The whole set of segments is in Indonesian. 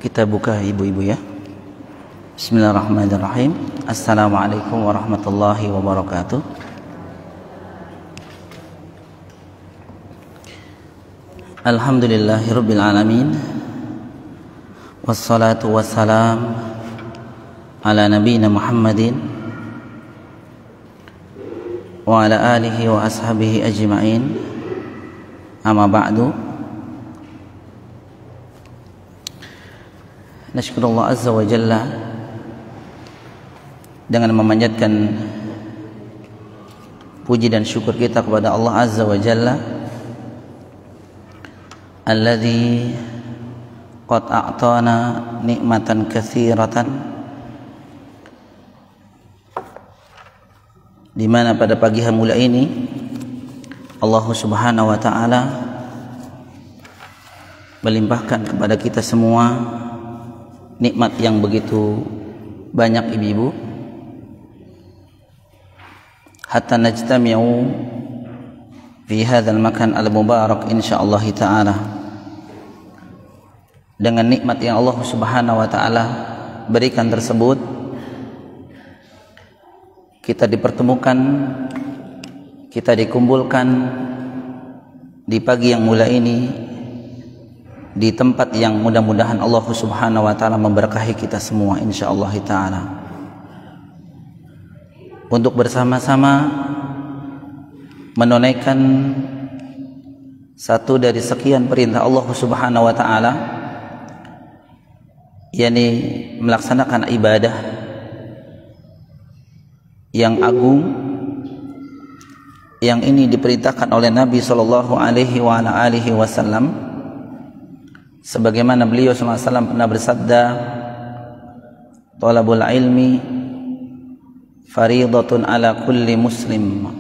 Kita buka ibu-ibu ya. Bismillahirrahmanirrahim. Assalamualaikum warahmatullahi wabarakatuh. Alhamdulillahirabbil alamin. Wassalatu wassalam ala nabiyyina Muhammadin wa ala alihi wa ashabihi ajma'in. Amma ba'du. Nashkurullah azza wa jalla dengan memanjatkan puji dan syukur kita kepada Allah azza wa jalla alladzi qad a'tana nikmatan katsiratan, di mana pada pagi hari mulia ini Allah subhanahu wa ta'ala melimpahkan kepada kita semua nikmat yang begitu banyak ibu-ibu, hatta najtami'u fi hadzal makan al-mubarak insyaallah taala. Dengan nikmat yang Allah Subhanahu wa taala berikan tersebut, kita dipertemukan, kita dikumpulkan di pagi yang mulia ini di tempat yang mudah-mudahan Allah Subhanahu wa taala memberkahi kita semua insyaallah taala, untuk bersama-sama menunaikan satu dari sekian perintah Allah Subhanahu wa taala, yakni melaksanakan ibadah yang agung yang ini diperintahkan oleh Nabi sallallahu alaihi wasallam, sebagaimana beliau SAW pernah bersabda, talabul ilmi faridatun ala kulli muslim,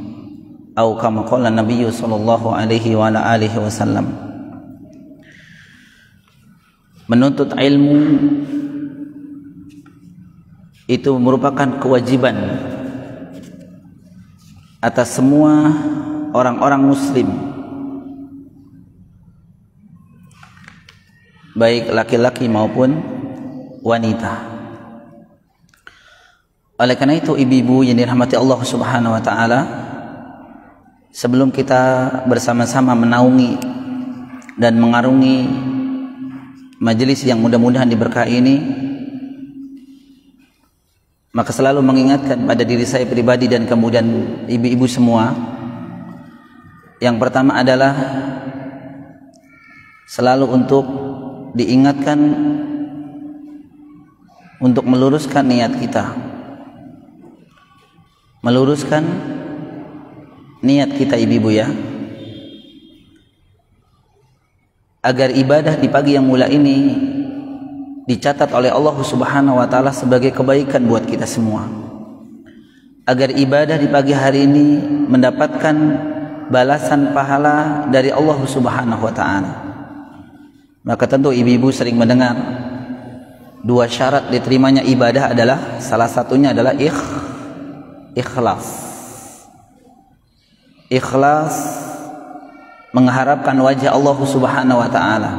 atau kama qala Nabi sallallahu alaihi wasallam. Menuntut ilmu itu merupakan kewajiban atas semua orang-orang muslim, baik laki-laki maupun wanita. Oleh karena itu ibu-ibu yang dirahmati Allah Subhanahu wa taala, sebelum kita bersama-sama menaungi dan mengarungi majelis yang mudah-mudahan diberkahi ini, maka selalu mengingatkan pada diri saya pribadi dan kemudian ibu-ibu semua, yang pertama adalah selalu untuk diingatkan untuk meluruskan niat kita, meluruskan niat kita ibu-ibu ya, agar ibadah di pagi yang mulia ini dicatat oleh Allah Subhanahu wa taala sebagai kebaikan buat kita semua, agar ibadah di pagi hari ini mendapatkan balasan pahala dari Allah Subhanahu wa taala. Maka tentu ibu-ibu sering mendengar dua syarat diterimanya ibadah adalah, salah satunya adalah ikhlas. Ikhlas mengharapkan wajah Allah Subhanahu wa taala,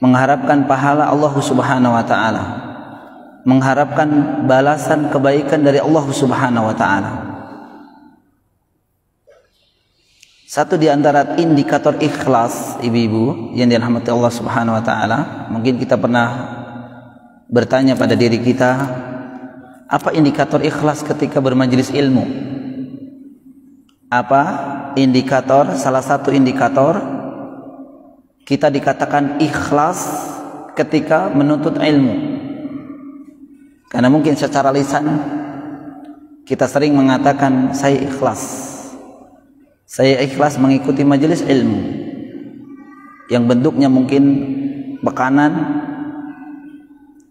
mengharapkan pahala Allah Subhanahu wa taala, mengharapkan balasan kebaikan dari Allah Subhanahu wa taala. Satu di antara indikator ikhlas ibu-ibu yang dirahmati Allah Subhanahu wa taala, mungkin kita pernah bertanya pada diri kita, apa indikator ikhlas ketika bermajelis ilmu? Apa indikator, salah satu indikator kita dikatakan ikhlas ketika menuntut ilmu? Karena mungkin secara lisan kita sering mengatakan saya ikhlas, saya ikhlas mengikuti majelis ilmu, yang bentuknya mungkin bekanan,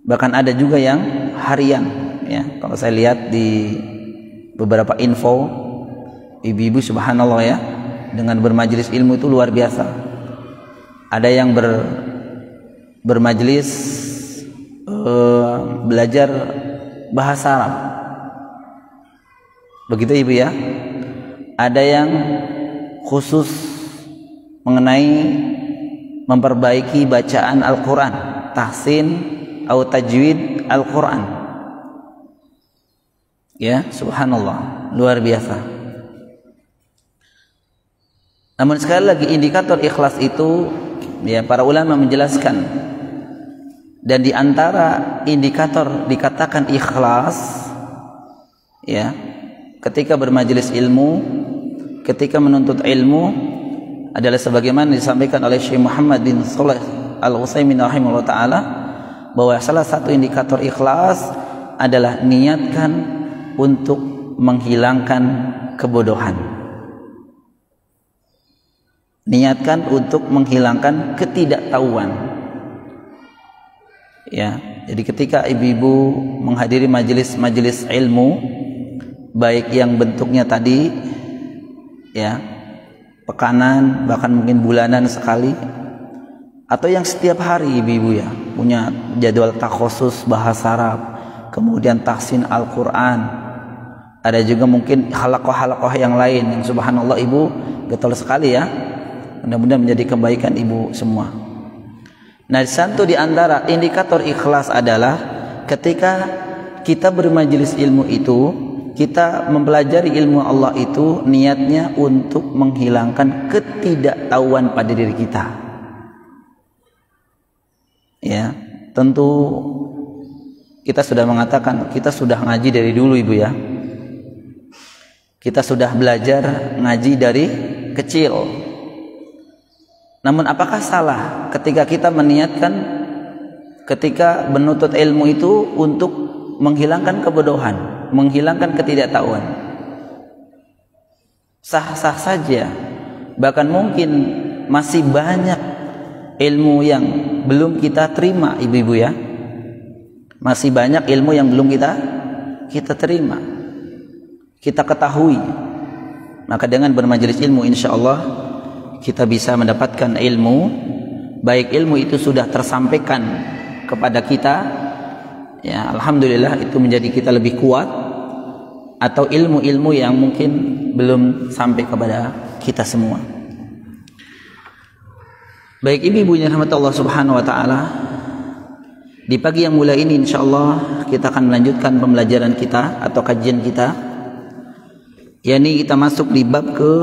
bahkan ada juga yang harian ya. Kalau saya lihat di beberapa info, ibu-ibu subhanallah ya, dengan bermajelis ilmu itu luar biasa. Ada yang bermajelis belajar bahasa Arab, begitu ibu ya. Ada yang khusus mengenai memperbaiki bacaan Al-Quran. tahsin atau tajwid Al-Quran. Ya, subhanallah, luar biasa. Namun sekali lagi indikator ikhlas itu, ya, para ulama menjelaskan, dan di antara indikator dikatakan ikhlas, ya, ketika bermajelis ilmu, ketika menuntut ilmu, adalah sebagaimana disampaikan oleh Syekh Muhammad bin Shalih Al-Utsaimin rahimahullah taala, bahwa salah satu indikator ikhlas adalah niatkan untuk menghilangkan kebodohan. Niatkan untuk menghilangkan ketidaktahuan. Ya, jadi ketika ibu-ibu menghadiri majelis ilmu, baik yang bentuknya tadi, ya, pekanan, bahkan mungkin bulanan sekali, atau yang setiap hari ibu-ibu, ya, punya jadwal takhusus bahasa Arab, kemudian tahsin Al-Quran, ada juga mungkin halakoh-halakoh yang lain yang subhanallah ibu betul sekali, ya. Mudah-mudahan menjadi kebaikan ibu semua. Nah, satu di antara indikator ikhlas adalah ketika kita bermajelis ilmu itu, kita mempelajari ilmu Allah itu, niatnya untuk menghilangkan ketidaktahuan pada diri kita. Ya, tentu kita sudah mengatakan kita sudah ngaji dari dulu ibu, ya. Kita sudah belajar ngaji dari kecil. Namun apakah salah ketika kita meniatkan ketika menuntut ilmu itu untuk menghilangkan kebodohan, menghilangkan ketidaktahuan? Sah-sah saja. Bahkan mungkin masih banyak ilmu yang belum kita terima ibu-ibu, ya. Masih banyak ilmu yang belum kita terima, kita ketahui. Maka dengan bermajelis ilmu insyaallah kita bisa mendapatkan ilmu, baik ilmu itu sudah tersampaikan kepada kita, ya, alhamdulillah itu menjadi kita lebih kuat, atau ilmu-ilmu yang mungkin belum sampai kepada kita semua. Baik ibu-ibu yang rahmat Allah subhanahu wa ta'ala, di pagi yang mulia ini insyaallah kita akan melanjutkan pembelajaran kita atau kajian kita, yakni kita masuk di bab ke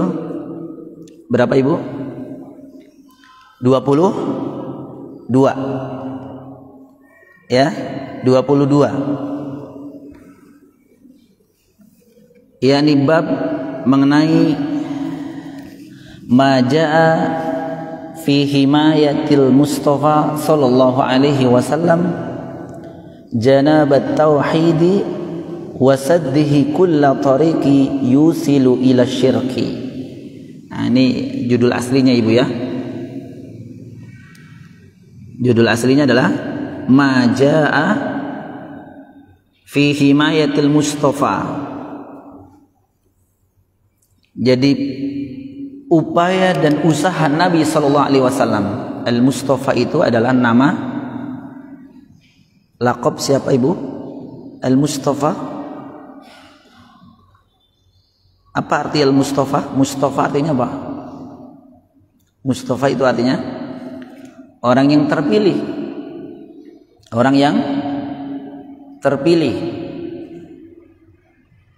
berapa ibu? 22. Ya, 22. Yakni bab mengenai majaa fi himayatil Mustafa sallallahu alaihi wasallam janabat tauhidi wa saddihi kulla tariqi yusilu ila syirki. Nah, ini judul aslinya ibu, ya. Judul aslinya adalah Majaa fi himayatil Mustafa. Jadi upaya dan usaha Nabi sallallahu alaihi wasallam. Al-Mustafa itu adalah nama laqab siapa ibu? Al-Mustafa. Apa arti Al-Mustafa? Mustafa artinya apa? Mustafa itu artinya orang yang terpilih. Orang yang terpilih.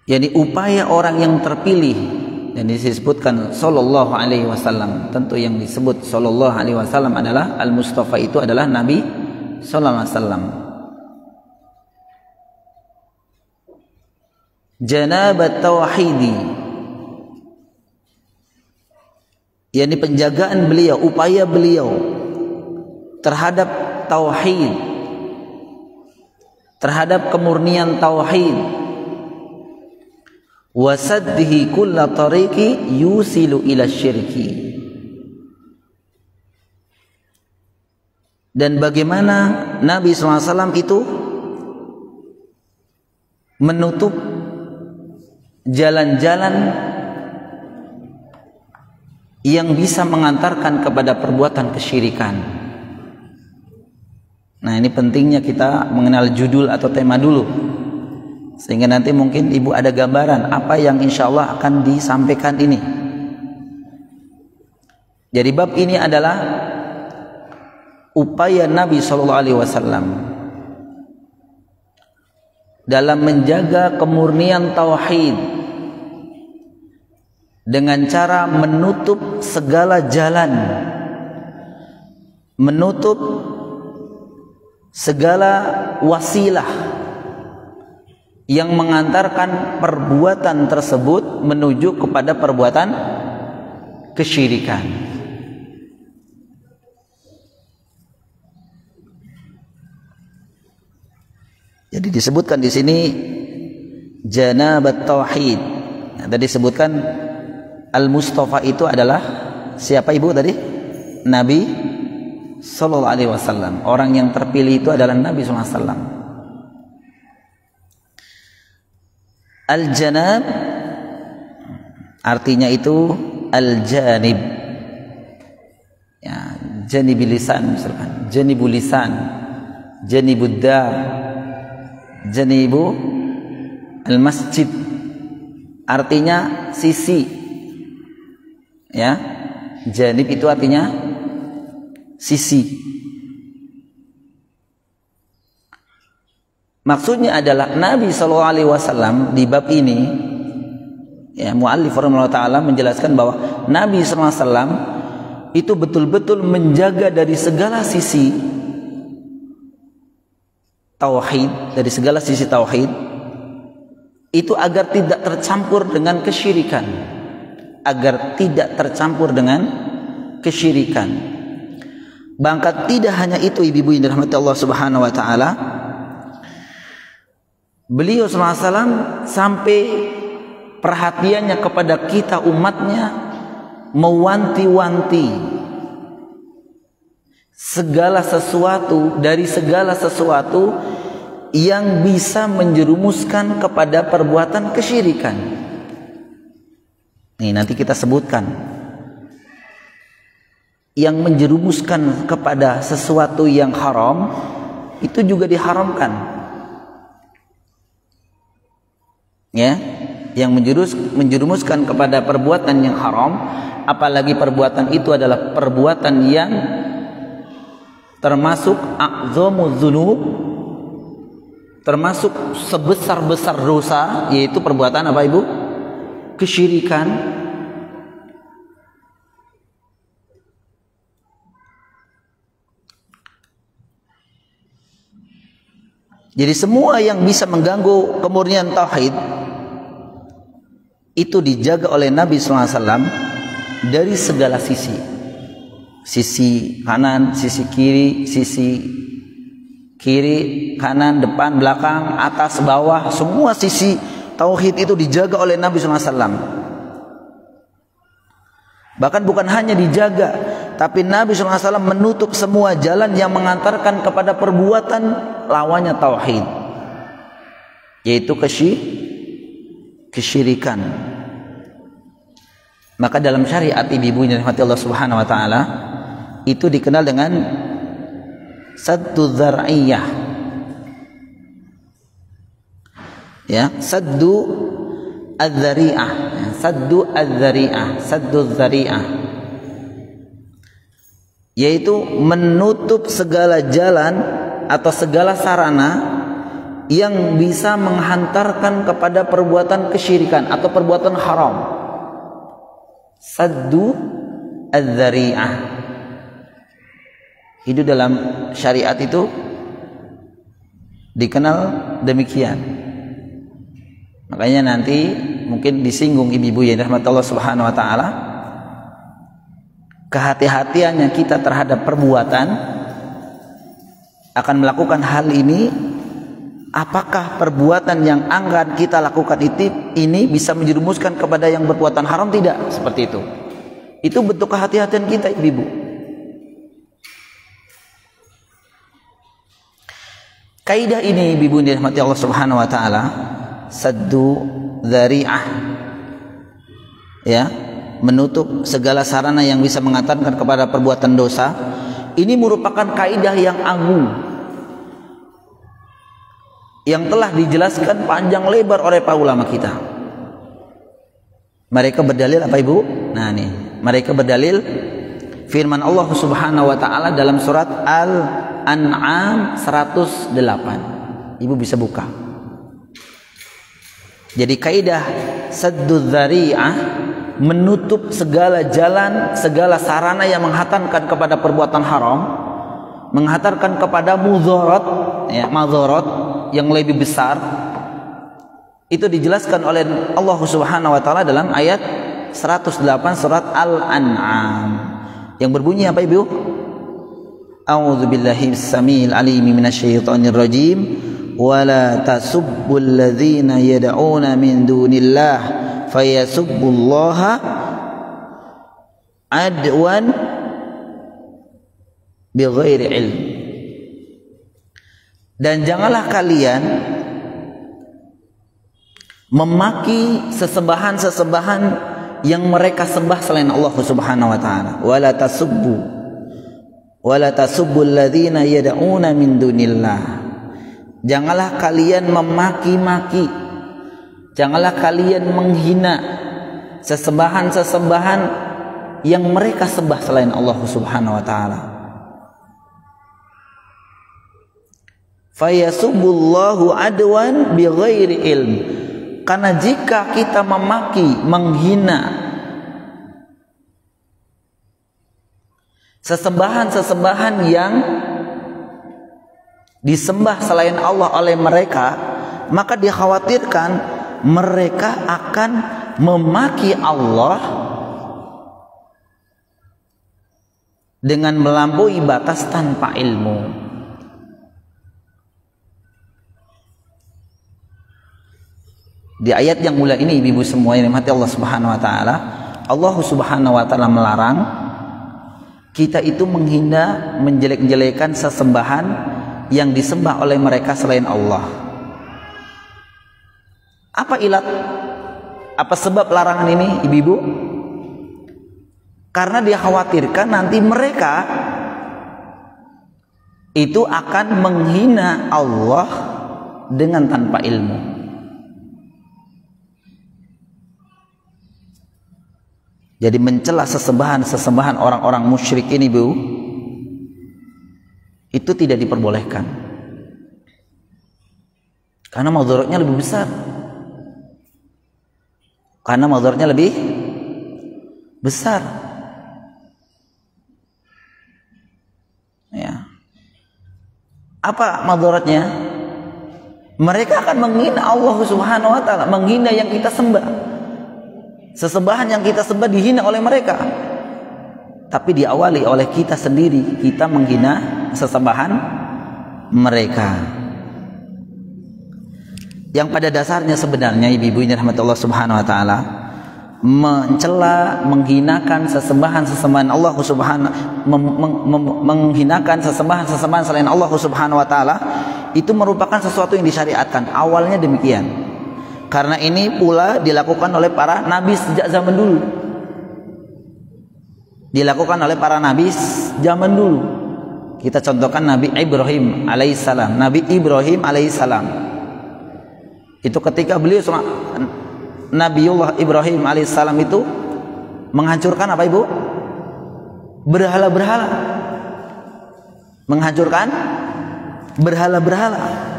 Jadi upaya orang yang terpilih, dan disebutkan sallallahu alaihi wasallam. Tentu yang disebut sallallahu alaihi wasallam adalah Al-Mustafa itu adalah Nabi sallallahu alaihi wasallam. Janabat tauhidi, yakni penjagaan beliau, upaya beliau terhadap tauhid, terhadap kemurnian tauhid, wasaddihi kulla tariqi yusilu ila syirki, dan bagaimana Nabi SAW itu menutup jalan-jalan yang bisa mengantarkan kepada perbuatan kesyirikan. Nah, ini pentingnya kita mengenal judul atau tema dulu, sehingga nanti mungkin ibu ada gambaran apa yang insya Allah akan disampaikan ini. Jadi bab ini adalah upaya Nabi SAW dalam menjaga kemurnian tauhid dengan cara menutup segala jalan, menutup segala wasilah yang mengantarkan perbuatan tersebut menuju kepada perbuatan kesyirikan. Jadi disebutkan di sini janabat tauhid. Nah, tadi disebutkan Al-Mustafa itu adalah siapa ibu tadi? Nabi sallallahu alaihi wasallam. Orang yang terpilih itu adalah Nabi sallallahu alaihi wasallam. Al-janab artinya itu al-janib. Ya, janibul lisan misalkan. Janibul lisan, janibud dar, janibu al-masjid. Artinya sisi. Ya, janib itu artinya sisi. Maksudnya adalah Nabi SAW di bab ini, ya, muallif rahimahullah ta'ala menjelaskan bahwa Nabi SAW itu betul-betul menjaga dari segala sisi tauhid, dari segala sisi tauhid itu agar tidak tercampur dengan kesyirikan, agar tidak tercampur dengan kesyirikan. Bahkan tidak hanya itu ibu-ibu yang dirahmati Allah Subhanahu wa taala, beliau SAW sampai perhatiannya kepada kita umatnya mewanti-wanti segala sesuatu, dari segala sesuatu yang bisa menjerumuskan kepada perbuatan kesyirikan. Nih nanti kita sebutkan yang menjerumuskan kepada sesuatu yang haram itu juga diharamkan. Ya, yang menjerumuskan kepada perbuatan yang haram, apalagi perbuatan itu adalah perbuatan yang termasuk a'zamuz dzunub, termasuk sebesar-besar dosa, yaitu perbuatan apa ibu? Kesyirikan. Jadi semua yang bisa mengganggu kemurnian tauhid itu dijaga oleh Nabi SAW dari segala sisi. Sisi kanan, sisi kiri, kanan, depan, belakang, atas, bawah, semua sisi tauhid itu dijaga oleh Nabi SAW. Bahkan bukan hanya dijaga, tapi Nabi SAW menutup semua jalan yang mengantarkan kepada perbuatan lawannya tauhid, yaitu kesyirikan. Maka dalam syariat ibu yang dirahmati Allah Subhanahu wa taala itu dikenal dengan saddu dzar'iyah. Ya, saddu adzari'ah, saddu adzari'ah, saddu dzari'ah, yaitu menutup segala jalan atau segala sarana yang bisa menghantarkan kepada perbuatan kesyirikan atau perbuatan haram. Saddu adzari'ah itu dalam syariat itu dikenal demikian. Makanya nanti mungkin disinggung ibu-ibu yang dirahmati Allah Subhanahu wa taala, kehati-hatiannya kita terhadap perbuatan akan melakukan hal ini. Apakah perbuatan yang akan kita lakukan ini bisa menjerumuskan kepada yang berbuatan haram? Tidak, seperti itu. Itu bentuk kehati-hatian kita ibu-ibu. Kaidah ini ibu-ibu yang dirahmati Allah Subhanahu wa taala, saddu dzari'ah, ya, menutup segala sarana yang bisa mengantarkan kepada perbuatan dosa. Ini merupakan kaidah yang agung yang telah dijelaskan panjang lebar oleh para ulama kita. Mereka berdalil apa ibu? Nah nih, mereka berdalil firman Allah Subhanahu wa taala dalam surat Al-An'am 108. Ibu bisa buka. Jadi kaidah sadduz dzari'ah, menutup segala jalan, segala sarana yang menghantarkan kepada perbuatan haram, menghantarkan kepada mudharat, ya, madharat yang lebih besar. Itu dijelaskan oleh Allah Subhanahu wa taala dalam ayat 108 surat Al-An'am yang berbunyi apa Ibu? A'udzu billahi samil alim minasyaitonir rajim. Wala tasubbul ladzina yad'una min dunillah fayasubbullaha adwan bighairi ilm. Dan janganlah kalian memaki sesembahan-sesembahan yang mereka sembah selain Allah Subhanahu wa taala. Wala tasubbul ladzina yad'una min dunillah. Janganlah kalian memaki-maki, janganlah kalian menghina sesembahan-sesembahan yang mereka sembah selain Allah Subhanahu wa taala. Fayasubbullahu adwan bighairi ilm. Karena jika kita memaki, menghina sesembahan-sesembahan yang disembah selain Allah oleh mereka, maka dikhawatirkan mereka akan memaki Allah dengan melampaui batas tanpa ilmu. Di ayat yang mulia ini ibu-ibu semua yang dirahmati Allah Subhanahu wa taala, Allah Subhanahu wa taala melarang kita itu menghina, menjelek-jelekan sesembahan yang disembah oleh mereka selain Allah. Apa ilat? Apa sebab larangan ini, ibu-ibu? Karena dia khawatirkan nanti mereka itu akan menghina Allah dengan tanpa ilmu. Jadi mencela sesembahan orang-orang musyrik ini, Bu, itu tidak diperbolehkan. Karena madharatnya lebih besar. Karena madharatnya lebih besar. Ya. Apa madharatnya? Mereka akan menghina Allah Subhanahu wa taala, menghina yang kita sembah. Sesembahan yang kita sembah dihina oleh mereka. Tapi diawali oleh kita sendiri, kita menghina sesembahan mereka. Yang pada dasarnya sebenarnya ibu-ibu yang dirahmati Allah Subhanahu wa taala, mencela, menghinakan sesembahan-sesembahan Allah Subhanahu, menghinakan sesembahan-sesembahan selain Allah Subhanahu wa taala itu merupakan sesuatu yang disyariatkan. Awalnya demikian. Karena ini pula dilakukan oleh para nabi sejak zaman dulu. Dilakukan oleh para nabi zaman dulu. Kita contohkan Nabi Ibrahim alaihissalam. Nabi Ibrahim alaihissalam itu ketika beliau Nabiullah Ibrahim alaihissalam itu menghancurkan apa ibu? Berhala-berhala. Menghancurkan berhala-berhala.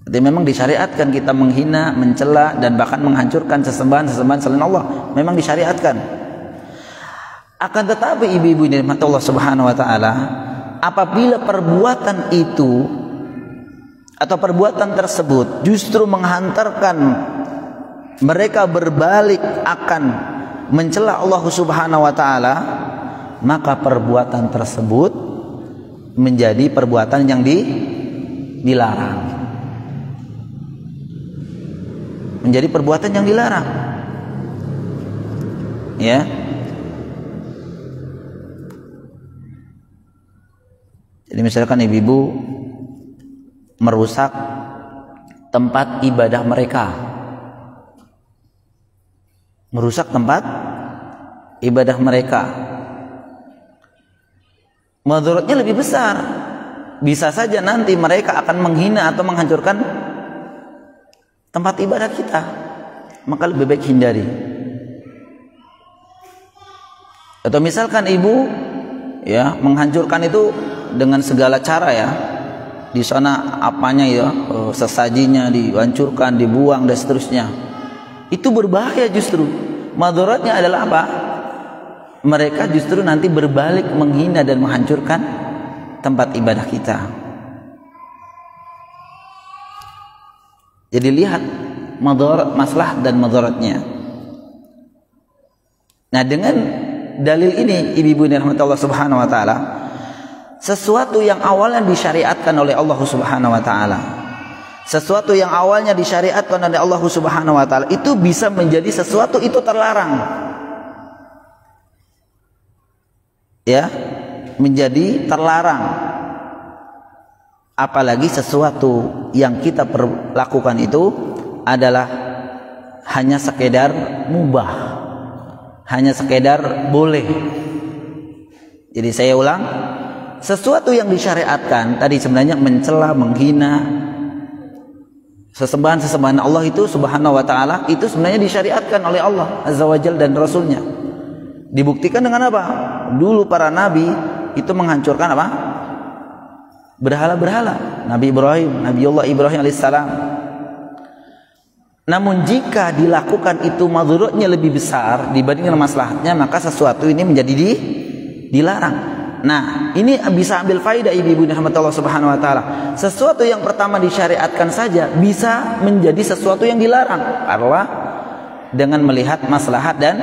Jadi memang disyariatkan kita menghina, mencela dan bahkan menghancurkan sesembahan-sesembahan selain Allah. Memang disyariatkan. Akan tetapi ibu-ibu yang dirahmati Allah Subhanahu wa taala, apabila perbuatan itu atau perbuatan tersebut justru menghantarkan mereka berbalik akan mencela Allah Subhanahu wa taala, maka perbuatan tersebut menjadi perbuatan yang dilarang. Menjadi perbuatan yang dilarang. Ya. Jadi misalkan ibu-ibu merusak tempat ibadah mereka. Merusak tempat ibadah mereka. Madharatnya lebih besar. Bisa saja nanti mereka akan menghina atau menghancurkan tempat ibadah kita, maka lebih baik hindari. Atau misalkan ibu ya menghancurkan itu dengan segala cara ya. Di sana apanya ya, sesajinya dihancurkan, dibuang dan seterusnya. Itu berbahaya justru. Madaratnya adalah apa? Mereka justru nanti berbalik menghina dan menghancurkan tempat ibadah kita. Jadi lihat madarat, maslahat dan madaratnya. Nah, dengan dalil ini ibu-ibu yang dirahmati Allah Subhanahu wa taala, sesuatu yang awalnya disyariatkan oleh Allah Subhanahu wa taala, sesuatu yang awalnya disyariatkan oleh Allah Subhanahu wa taala itu bisa menjadi sesuatu itu terlarang. Ya, menjadi terlarang. Apalagi sesuatu yang kita lakukan itu adalah hanya sekedar mubah, hanya sekedar boleh. Jadi saya ulang, sesuatu yang disyariatkan tadi sebenarnya mencela, menghina sesembahan Allah itu Subhanahu wa taala, itu sebenarnya disyariatkan oleh Allah Azza wa Jalla dan Rasulnya. Dibuktikan dengan apa? Dulu para nabi itu menghancurkan apa? Berhala-berhala. Nabi Ibrahim, Nabiullah Ibrahim alaihissalam. Namun jika dilakukan itu madharatnya lebih besar dibandingkan maslahatnya, maka sesuatu ini menjadi dilarang. Nah, ini bisa ambil faidah ibu-ibu dirahmati Allah Subhanahu wa taala. Sesuatu yang pertama disyariatkan saja bisa menjadi sesuatu yang dilarang karena dengan melihat maslahat dan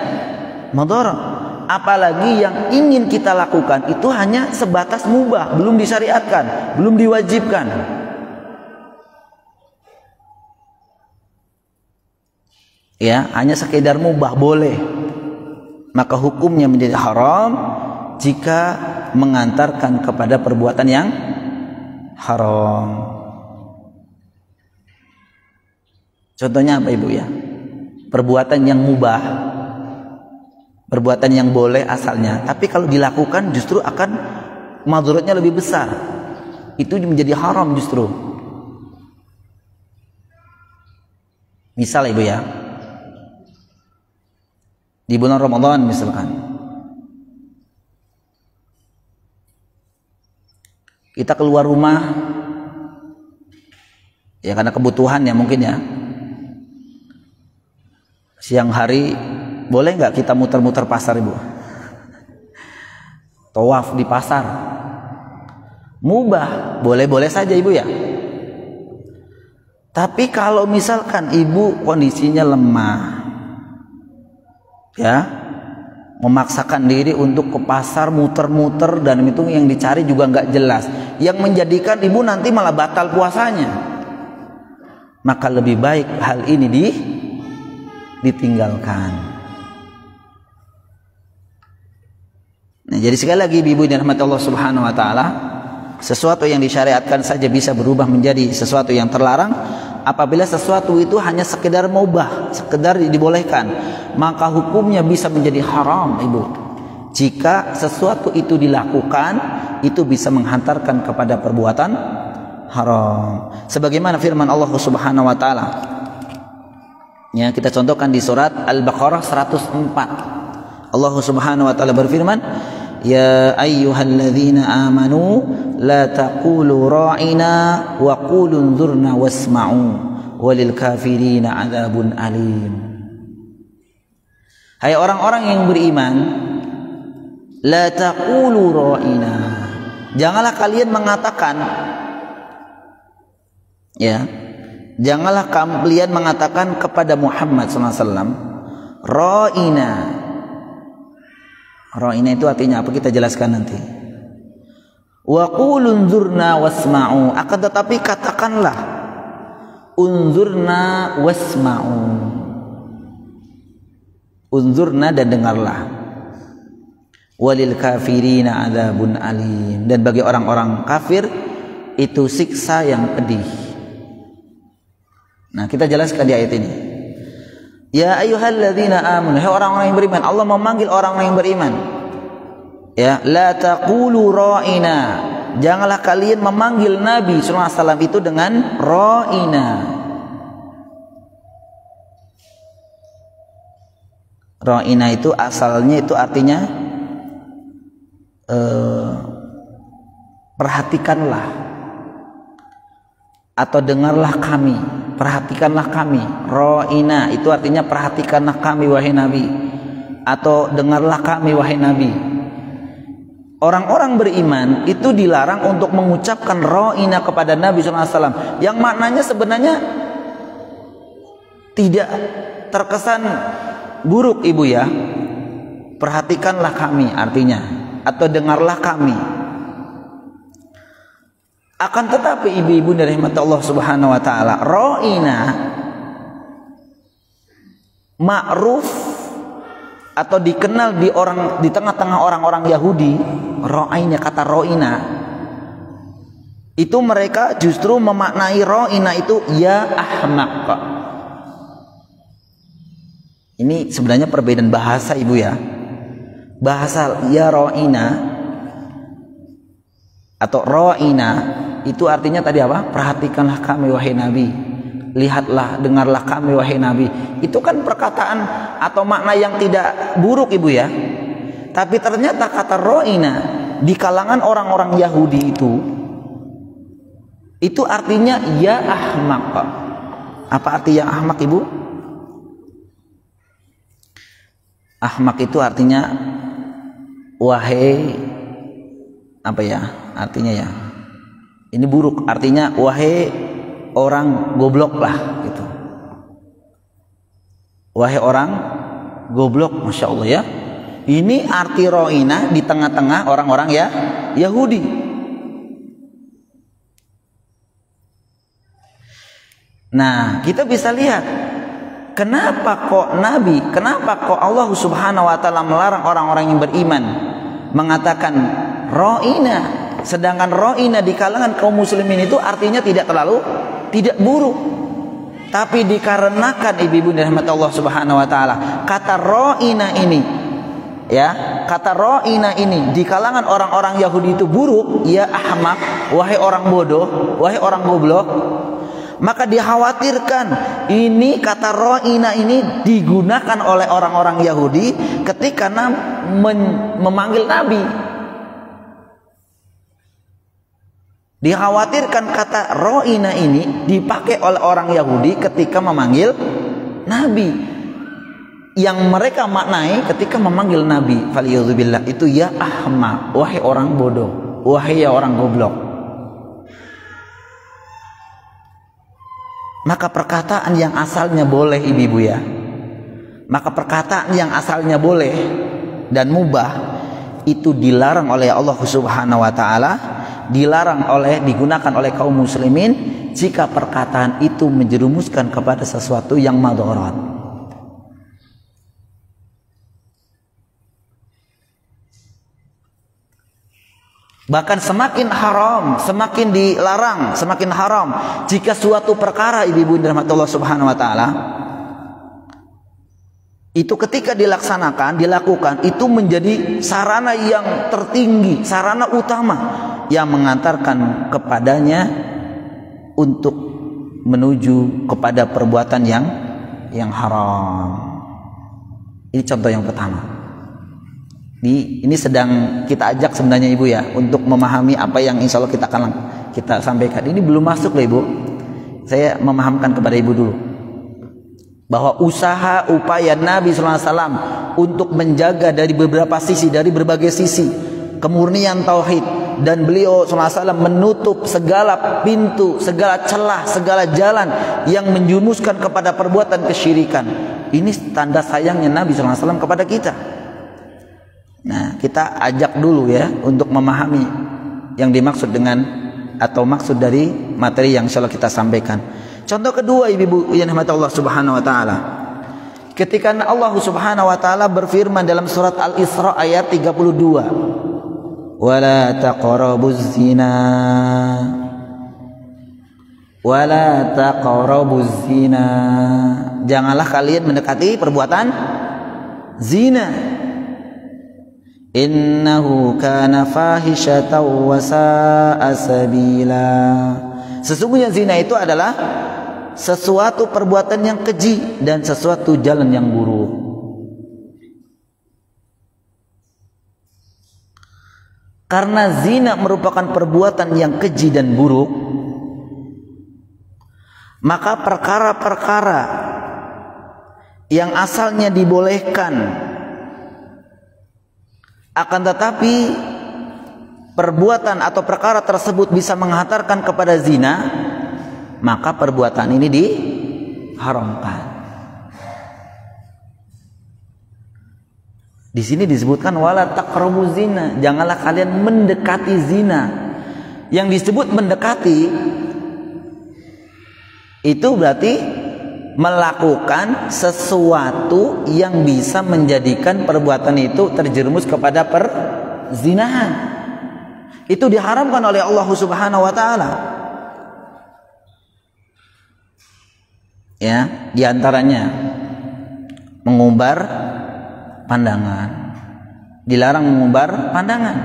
madarat. Apalagi yang ingin kita lakukan itu hanya sebatas mubah, belum disyariatkan, belum diwajibkan. Ya, hanya sekedar mubah, boleh. Maka hukumnya menjadi haram jika mengantarkan kepada perbuatan yang haram. Contohnya apa ibu ya? Perbuatan yang mubah, perbuatan yang boleh asalnya, tapi kalau dilakukan justru akan madharatnya lebih besar. Itu menjadi haram justru. Misal ibu ya, di bulan Ramadan misalkan, kita keluar rumah ya karena kebutuhan ya mungkin ya. Siang hari boleh nggak kita muter-muter pasar ibu? Tawaf di pasar. Mubah, boleh-boleh saja ibu ya. Tapi kalau misalkan ibu kondisinya lemah, ya, memaksakan diri untuk ke pasar muter-muter dan itu yang dicari juga nggak jelas, yang menjadikan ibu nanti malah batal puasanya, maka lebih baik hal ini ditinggalkan. Nah, jadi sekali lagi ibu dan rahmat Allah Subhanahu wa taala, sesuatu yang disyariatkan saja bisa berubah menjadi sesuatu yang terlarang apabila sesuatu itu hanya sekedar mubah, sekedar dibolehkan, maka hukumnya bisa menjadi haram ibu. Jika sesuatu itu dilakukan, itu bisa menghantarkan kepada perbuatan haram. Sebagaimana firman Allah Subhanahu wa taala. Ya, kita contohkan di surat Al-Baqarah 104. Allah Subhanahu wa taala berfirman, "Ya ayyuhalladzina amanu la taqulu ra'ina wa qulu unzurna wasma'u walil kafirina adzabun alim." Hai orang-orang yang beriman, la taqulu ra'ina. Janganlah kalian mengatakan, ya, janganlah kalian mengatakan kepada Muhammad SAW, ra'ina. Ra'ina itu artinya apa? Kita jelaskan nanti. Wa qul unzurna wasma'u. Akan tetapi katakanlah unzurna wasma'u. Unzurna dan dengarlah. Walil kafirina adzabun alim. Dan bagi orang-orang kafir itu siksa yang pedih. Nah, kita jelaskan di ayat ini. Ya ayyuhalladzina amanu, hai orang-orang yang beriman. Allah memanggil orang-orang yang beriman. Ya, la taqulu ra'ina. Janganlah kalian memanggil Nabi sallallahu alaihi wasallam itu dengan ra'ina. Ra'ina itu asalnya itu artinya perhatikanlah atau dengarlah kami, perhatikanlah kami. Ra'ina itu artinya perhatikanlah kami wahai Nabi, atau dengarlah kami wahai Nabi. Orang-orang beriman itu dilarang untuk mengucapkan ra'ina kepada Nabi SAW, yang maknanya sebenarnya tidak terkesan buruk ibu ya. Perhatikanlah kami artinya, atau dengarlah kami. Akan tetapi ibu-ibu dari rahmat Allah Subhanahu wa taala, ra'ina ma'ruf atau dikenal di tengah-tengah orang-orang Yahudi, ra'ina, kata ra'ina itu mereka justru memaknai ra'ina itu ya ahmaq. Ini sebenarnya perbedaan bahasa ibu ya. Bahasa ya ra'ina atau ra'ina itu artinya tadi apa? Perhatikanlah kami wahai Nabi, lihatlah, dengarlah kami wahai Nabi. Itu kan perkataan atau makna yang tidak buruk ibu ya. Tapi ternyata kata ra'ina di kalangan orang-orang Yahudi itu artinya ya ahmaq. Apa arti yang ahmaq ibu? Ahmaq itu artinya wahai apa ya artinya ya, ini buruk, artinya wahai orang goblok lah gitu. Wahai orang goblok, Masya Allah ya. Ini arti ra'ina di tengah-tengah orang-orang ya Yahudi. Nah kita bisa lihat kenapa kok Nabi, kenapa kok Allah Subhanahu wa taala melarang orang-orang yang beriman mengatakan ra'ina, sedangkan ra'ina di kalangan kaum muslimin itu artinya tidak buruk. Tapi dikarenakan ibu-ibu rahmat Allah Subhanahu wa taala, kata ra'ina ini ya, kata ra'ina ini di kalangan orang-orang Yahudi itu buruk, ya ahmaq, wahai orang bodoh, wahai orang goblok. Maka dikhawatirkan ini kata ra'ina ini digunakan oleh orang-orang Yahudi ketika memanggil Nabi. Dikhawatirkan kata ra'ina ini dipakai oleh orang Yahudi ketika memanggil Nabi, yang mereka maknai ketika memanggil Nabi faliyadzubillah itu ya ahmaq, wahai orang bodoh, wahai orang goblok. Maka perkataan yang asalnya boleh ibu-ibu ya, maka perkataan yang asalnya boleh dan mubah itu dilarang oleh Allah Subhanahu wa taala, dilarang digunakan oleh kaum muslimin jika perkataan itu menjerumuskan kepada sesuatu yang madharat. Bahkan semakin haram, semakin dilarang, semakin haram jika suatu perkara ibu-ibu rahmat Allah Subhanahu wa taala itu ketika dilakukan itu menjadi sarana yang tertinggi, sarana utama yang mengantarkan kepadanya untuk menuju kepada perbuatan yang haram. Ini contoh yang pertama. Ini sedang kita ajak sebenarnya ibu ya untuk memahami apa yang insya Allah kita sampaikan. Ini belum masuk loh ibu. Saya memahamkan kepada ibu dulu bahwa usaha upaya Nabi SAW untuk menjaga dari beberapa sisi, dari berbagai sisi kemurnian tauhid, dan beliau SAW menutup segala pintu, segala celah, segala jalan yang menjumuskan kepada perbuatan kesyirikan. Ini tanda sayangnya Nabi SAW kepada kita. Nah, kita ajak dulu ya untuk memahami yang dimaksud dengan atau maksud dari materi yang insyaallah kita sampaikan. Contoh kedua ibu-ibu yang dirahmati Allah Subhanahu wa taala. Ketika Allah Subhanahu wa taala berfirman dalam surat Al-Isra ayat 32. Wala taqrabuz zina. Wala taqrabuz zina. Janganlah kalian mendekati perbuatan zina. Innahu kana fahishatan wa sa'a sabila. Sesungguhnya zina itu adalah sesuatu perbuatan yang keji dan sesuatu jalan yang buruk. Karena zina merupakan perbuatan yang keji dan buruk, maka perkara-perkara yang asalnya dibolehkan, akan tetapi perbuatan atau perkara tersebut bisa menghantarkan kepada zina, maka perbuatan ini diharamkan. Di sini disebutkan wala taqrabu zina, janganlah kalian mendekati zina. Yang disebut mendekati itu berarti melakukan sesuatu yang bisa menjadikan perbuatan itu terjerumus kepada perzinahan. Itu diharamkan oleh Allah Subhanahu wa taala. Ya, diantaranya mengumbar pandangan, dilarang mengumbar pandangan.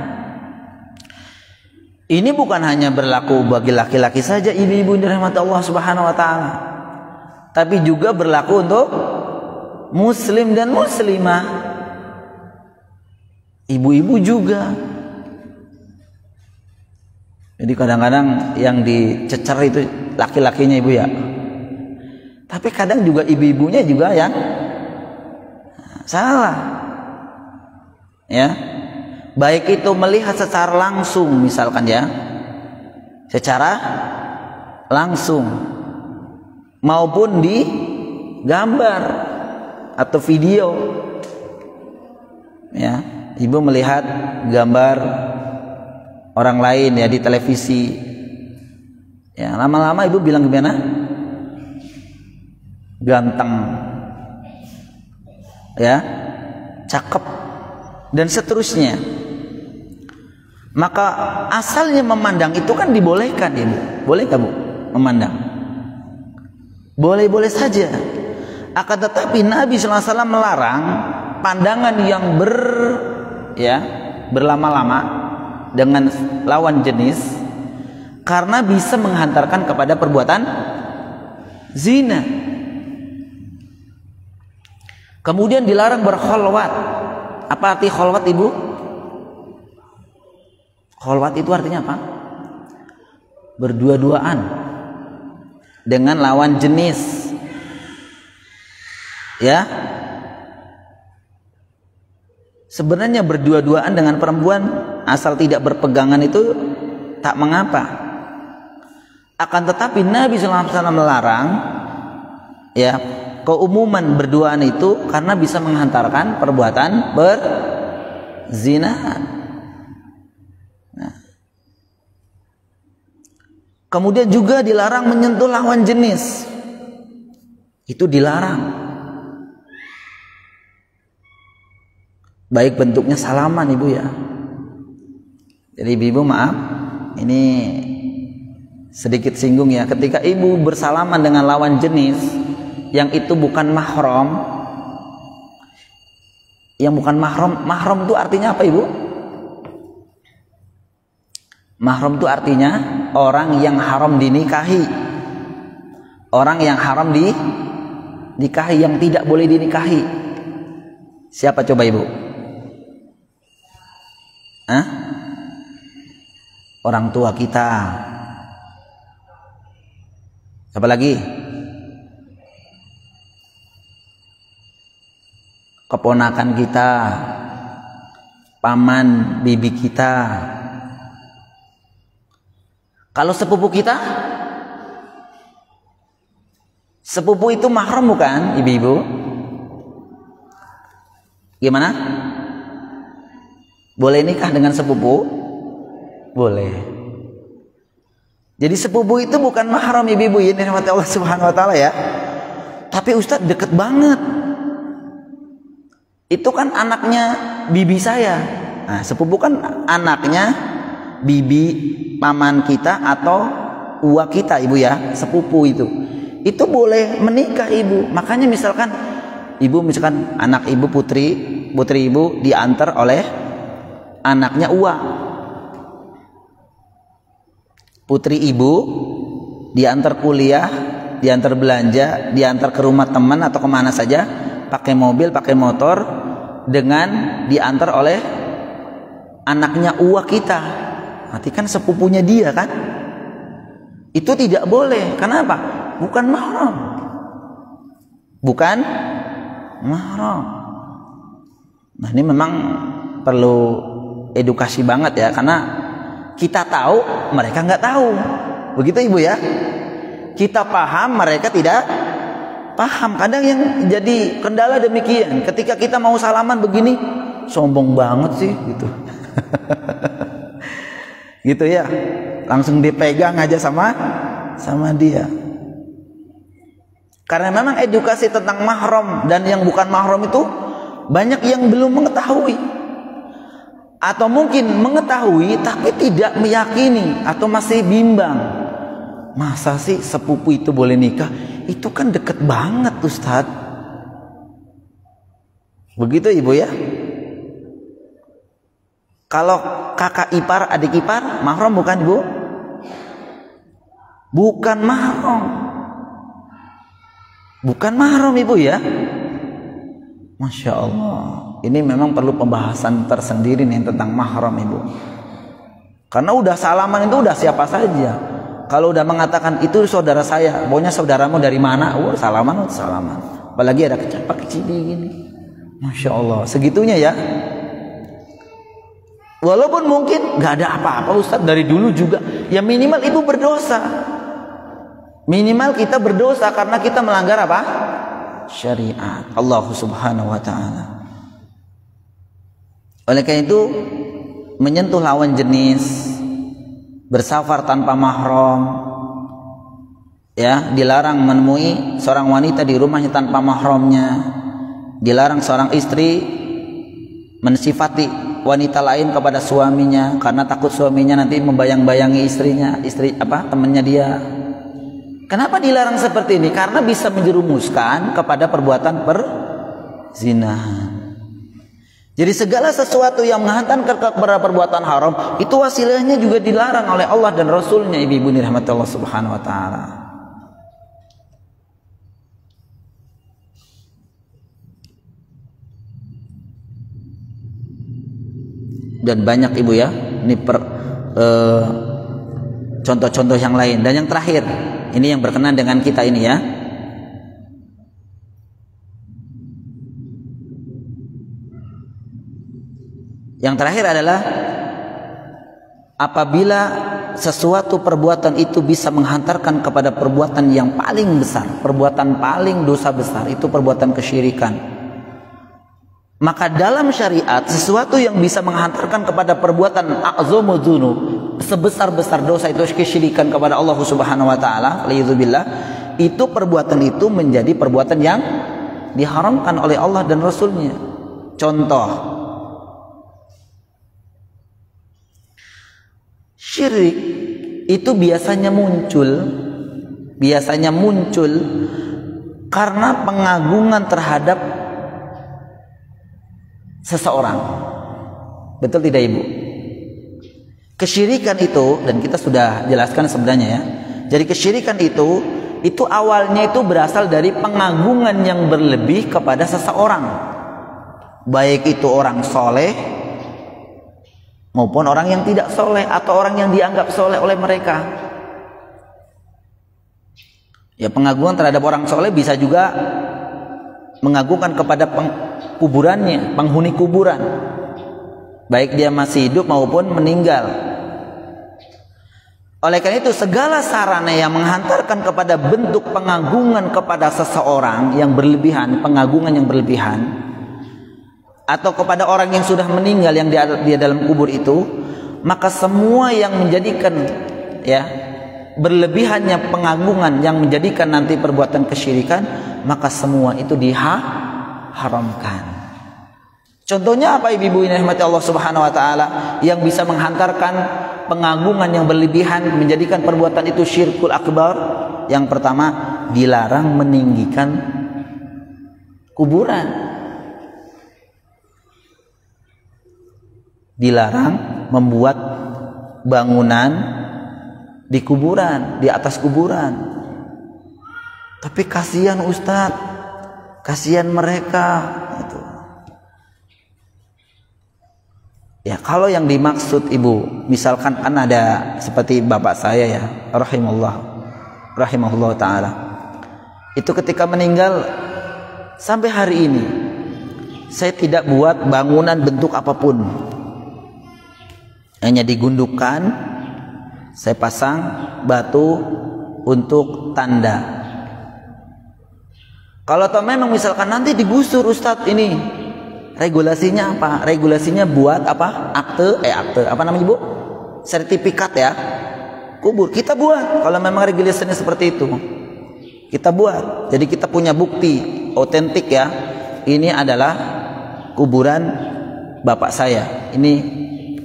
Ini bukan hanya berlaku bagi laki-laki saja, ibu-ibu yang dirahmati Allah Subhanahu wa taala, tapi juga berlaku untuk muslim dan muslimah, ibu-ibu juga. Jadi kadang-kadang yang dicecer itu laki-lakinya, ibu ya, tapi kadang juga ibu-ibunya juga yang salah, ya, baik itu melihat secara langsung, misalkan ya, secara langsung, maupun di gambar atau video, ya, ibu melihat gambar orang lain ya di televisi, ya, lama-lama ibu bilang gimana? Ganteng, ya, cakep, dan seterusnya. Maka asalnya memandang itu kan dibolehkan, ibu. Boleh nggak, bu, memandang? Boleh-boleh saja. Akan tetapi Nabi SAW melarang pandangan yang berlama-lama dengan lawan jenis, karena bisa menghantarkan kepada perbuatan zina. Kemudian dilarang berkholwat. Apa arti kholwat, ibu? Kholwat itu artinya apa? Berdua-duaan dengan lawan jenis, ya. Sebenarnya berdua-duaan dengan perempuan asal tidak berpegangan itu tak mengapa. Akan tetapi Nabi SAW melarang, ya, keumuman berduaan itu karena bisa menghantarkan perbuatan berzinahan. Nah. Kemudian juga dilarang menyentuh lawan jenis. Itu dilarang. Baik bentuknya salaman, ibu ya. Jadi ibu maaf, ini sedikit singgung ya. Ketika ibu bersalaman dengan lawan jenis yang itu bukan mahram, yang bukan mahram itu artinya apa, ibu? Mahram itu artinya orang yang haram dinikahi, orang yang haram dinikahi, yang tidak boleh dinikahi. Siapa coba, ibu? Hah? Orang tua kita. Siapa lagi? Keponakan kita, paman bibi kita. Kalau sepupu kita, sepupu itu mahram bukan, ibu-ibu? Gimana? Boleh nikah dengan sepupu? Boleh. Jadi sepupu itu bukan mahram, ibu-ibu, ini rahmat Allah Subhanahu wa taala ya. Tapi Ustadz deket banget. Itu kan anaknya bibi saya. Nah, sepupu kan anaknya bibi paman kita atau uwa kita, ibu ya. Sepupu itu boleh menikah, ibu. Makanya misalkan anak ibu putri ibu diantar oleh anaknya uwa, putri ibu diantar kuliah, diantar belanja, diantar ke rumah teman atau kemana saja, pakai mobil, pakai motor, dengan diantar oleh anaknya uwa kita, berarti kan sepupunya dia kan? Itu tidak boleh. Kenapa? Bukan mahram. Bukan mahram. Nah, ini memang perlu edukasi banget ya, karena kita tahu, mereka nggak tahu. Begitu Ibu ya. Kita paham, mereka tidak paham. Kadang yang jadi kendala demikian. Ketika kita mau salaman begini, sombong banget sih gitu. Gitu ya. Langsung dipegang aja sama dia. Karena memang edukasi tentang mahram dan yang bukan mahram itu banyak yang belum mengetahui. Atau mungkin mengetahui tapi tidak meyakini atau masih bimbang. Masa sih sepupu itu boleh nikah? Itu kan deket banget Ustadz. Begitu Ibu ya. Kalau kakak ipar, adik ipar, mahram bukan Ibu? Bukan mahram. Bukan mahram Ibu ya. Masya Allah. Ini memang perlu pembahasan tersendiri nih tentang mahram Ibu. Karena udah salaman itu udah siapa saja. Kalau udah mengatakan itu saudara saya, pokoknya saudaramu dari mana? Oh, salaman. Apalagi ada kecil gini. Masya Allah, segitunya ya. Walaupun mungkin nggak ada apa-apa Ustadz dari dulu juga. Ya minimal ibu berdosa. Minimal kita berdosa karena kita melanggar apa? Syariat Allah Subhanahu wa ta'ala. Oleh karena itu, menyentuh lawan jenis, bersafar tanpa mahram, ya, dilarang menemui seorang wanita di rumahnya tanpa mahramnya, dilarang seorang istri mensifati wanita lain kepada suaminya karena takut suaminya nanti membayang-bayangi temannya dia. Kenapa dilarang seperti ini? Karena bisa menjerumuskan kepada perbuatan perzinahan. Jadi segala sesuatu yang menghantarkan kepada perbuatan haram itu wasilahnya juga dilarang oleh Allah dan Rasulnya. Ibu-ibu dirahmati Allah Subhanahu wa ta'ala. Dan banyak Ibu ya, ini contoh-contoh yang lain. Dan yang terakhir, ini yang berkenan dengan kita ini ya. Yang terakhir adalah apabila sesuatu perbuatan itu bisa menghantarkan kepada perbuatan yang paling besar, perbuatan paling dosa besar, itu perbuatan kesyirikan. Maka dalam syariat sesuatu yang bisa menghantarkan kepada perbuatan a'zamu dzunub, sebesar-besar dosa itu kesyirikan kepada Allah Subhanahu wa taala, waliyadzubillah, itu perbuatan itu menjadi perbuatan yang diharamkan oleh Allah dan Rasulnya. Contoh, syirik itu biasanya muncul karena pengagungan terhadap seseorang. Betul tidak Ibu? Kesyirikan itu, dan kita sudah jelaskan sebenarnya ya. Jadi kesyirikan itu awalnya itu berasal dari pengagungan yang berlebih kepada seseorang. Baik itu orang soleh maupun orang yang tidak soleh atau orang yang dianggap soleh oleh mereka. Ya, pengagungan terhadap orang soleh bisa juga mengagungkan kepada kuburannya, penghuni kuburan, baik dia masih hidup maupun meninggal. Oleh karena itu segala sarana yang menghantarkan kepada bentuk pengagungan kepada seseorang yang berlebihan, pengagungan yang berlebihan, atau kepada orang yang sudah meninggal yang dia dalam kubur itu, maka semua yang menjadikan ya berlebihannya pengagungan yang menjadikan nanti perbuatan kesyirikan, maka semua itu diharamkan. Contohnya apa ibu-ibu yang dirahmati Allah Subhanahu wa taala yang bisa menghantarkan pengagungan yang berlebihan menjadikan perbuatan itu syirkul akbar? Yang pertama, dilarang meninggikan kuburan. Dilarang membuat bangunan di kuburan, di atas kuburan. Tapi kasihan Ustadz, kasihan mereka gitu. Ya, kalau yang dimaksud ibu, misalkan kan ada seperti bapak saya ya, rahimahullah taala. Itu ketika meninggal sampai hari ini saya tidak buat bangunan bentuk apapun. Hanya digundukkan, saya pasang batu untuk tanda. Kalau memang misalkan nanti digusur Ustadz, ini regulasinya apa? Regulasinya buat apa? Akte apa namanya Bu? Sertifikat ya. Kubur kita buat. Kalau memang regulasinya seperti itu, kita buat. Jadi kita punya bukti otentik ya. Ini adalah kuburan bapak saya. Ini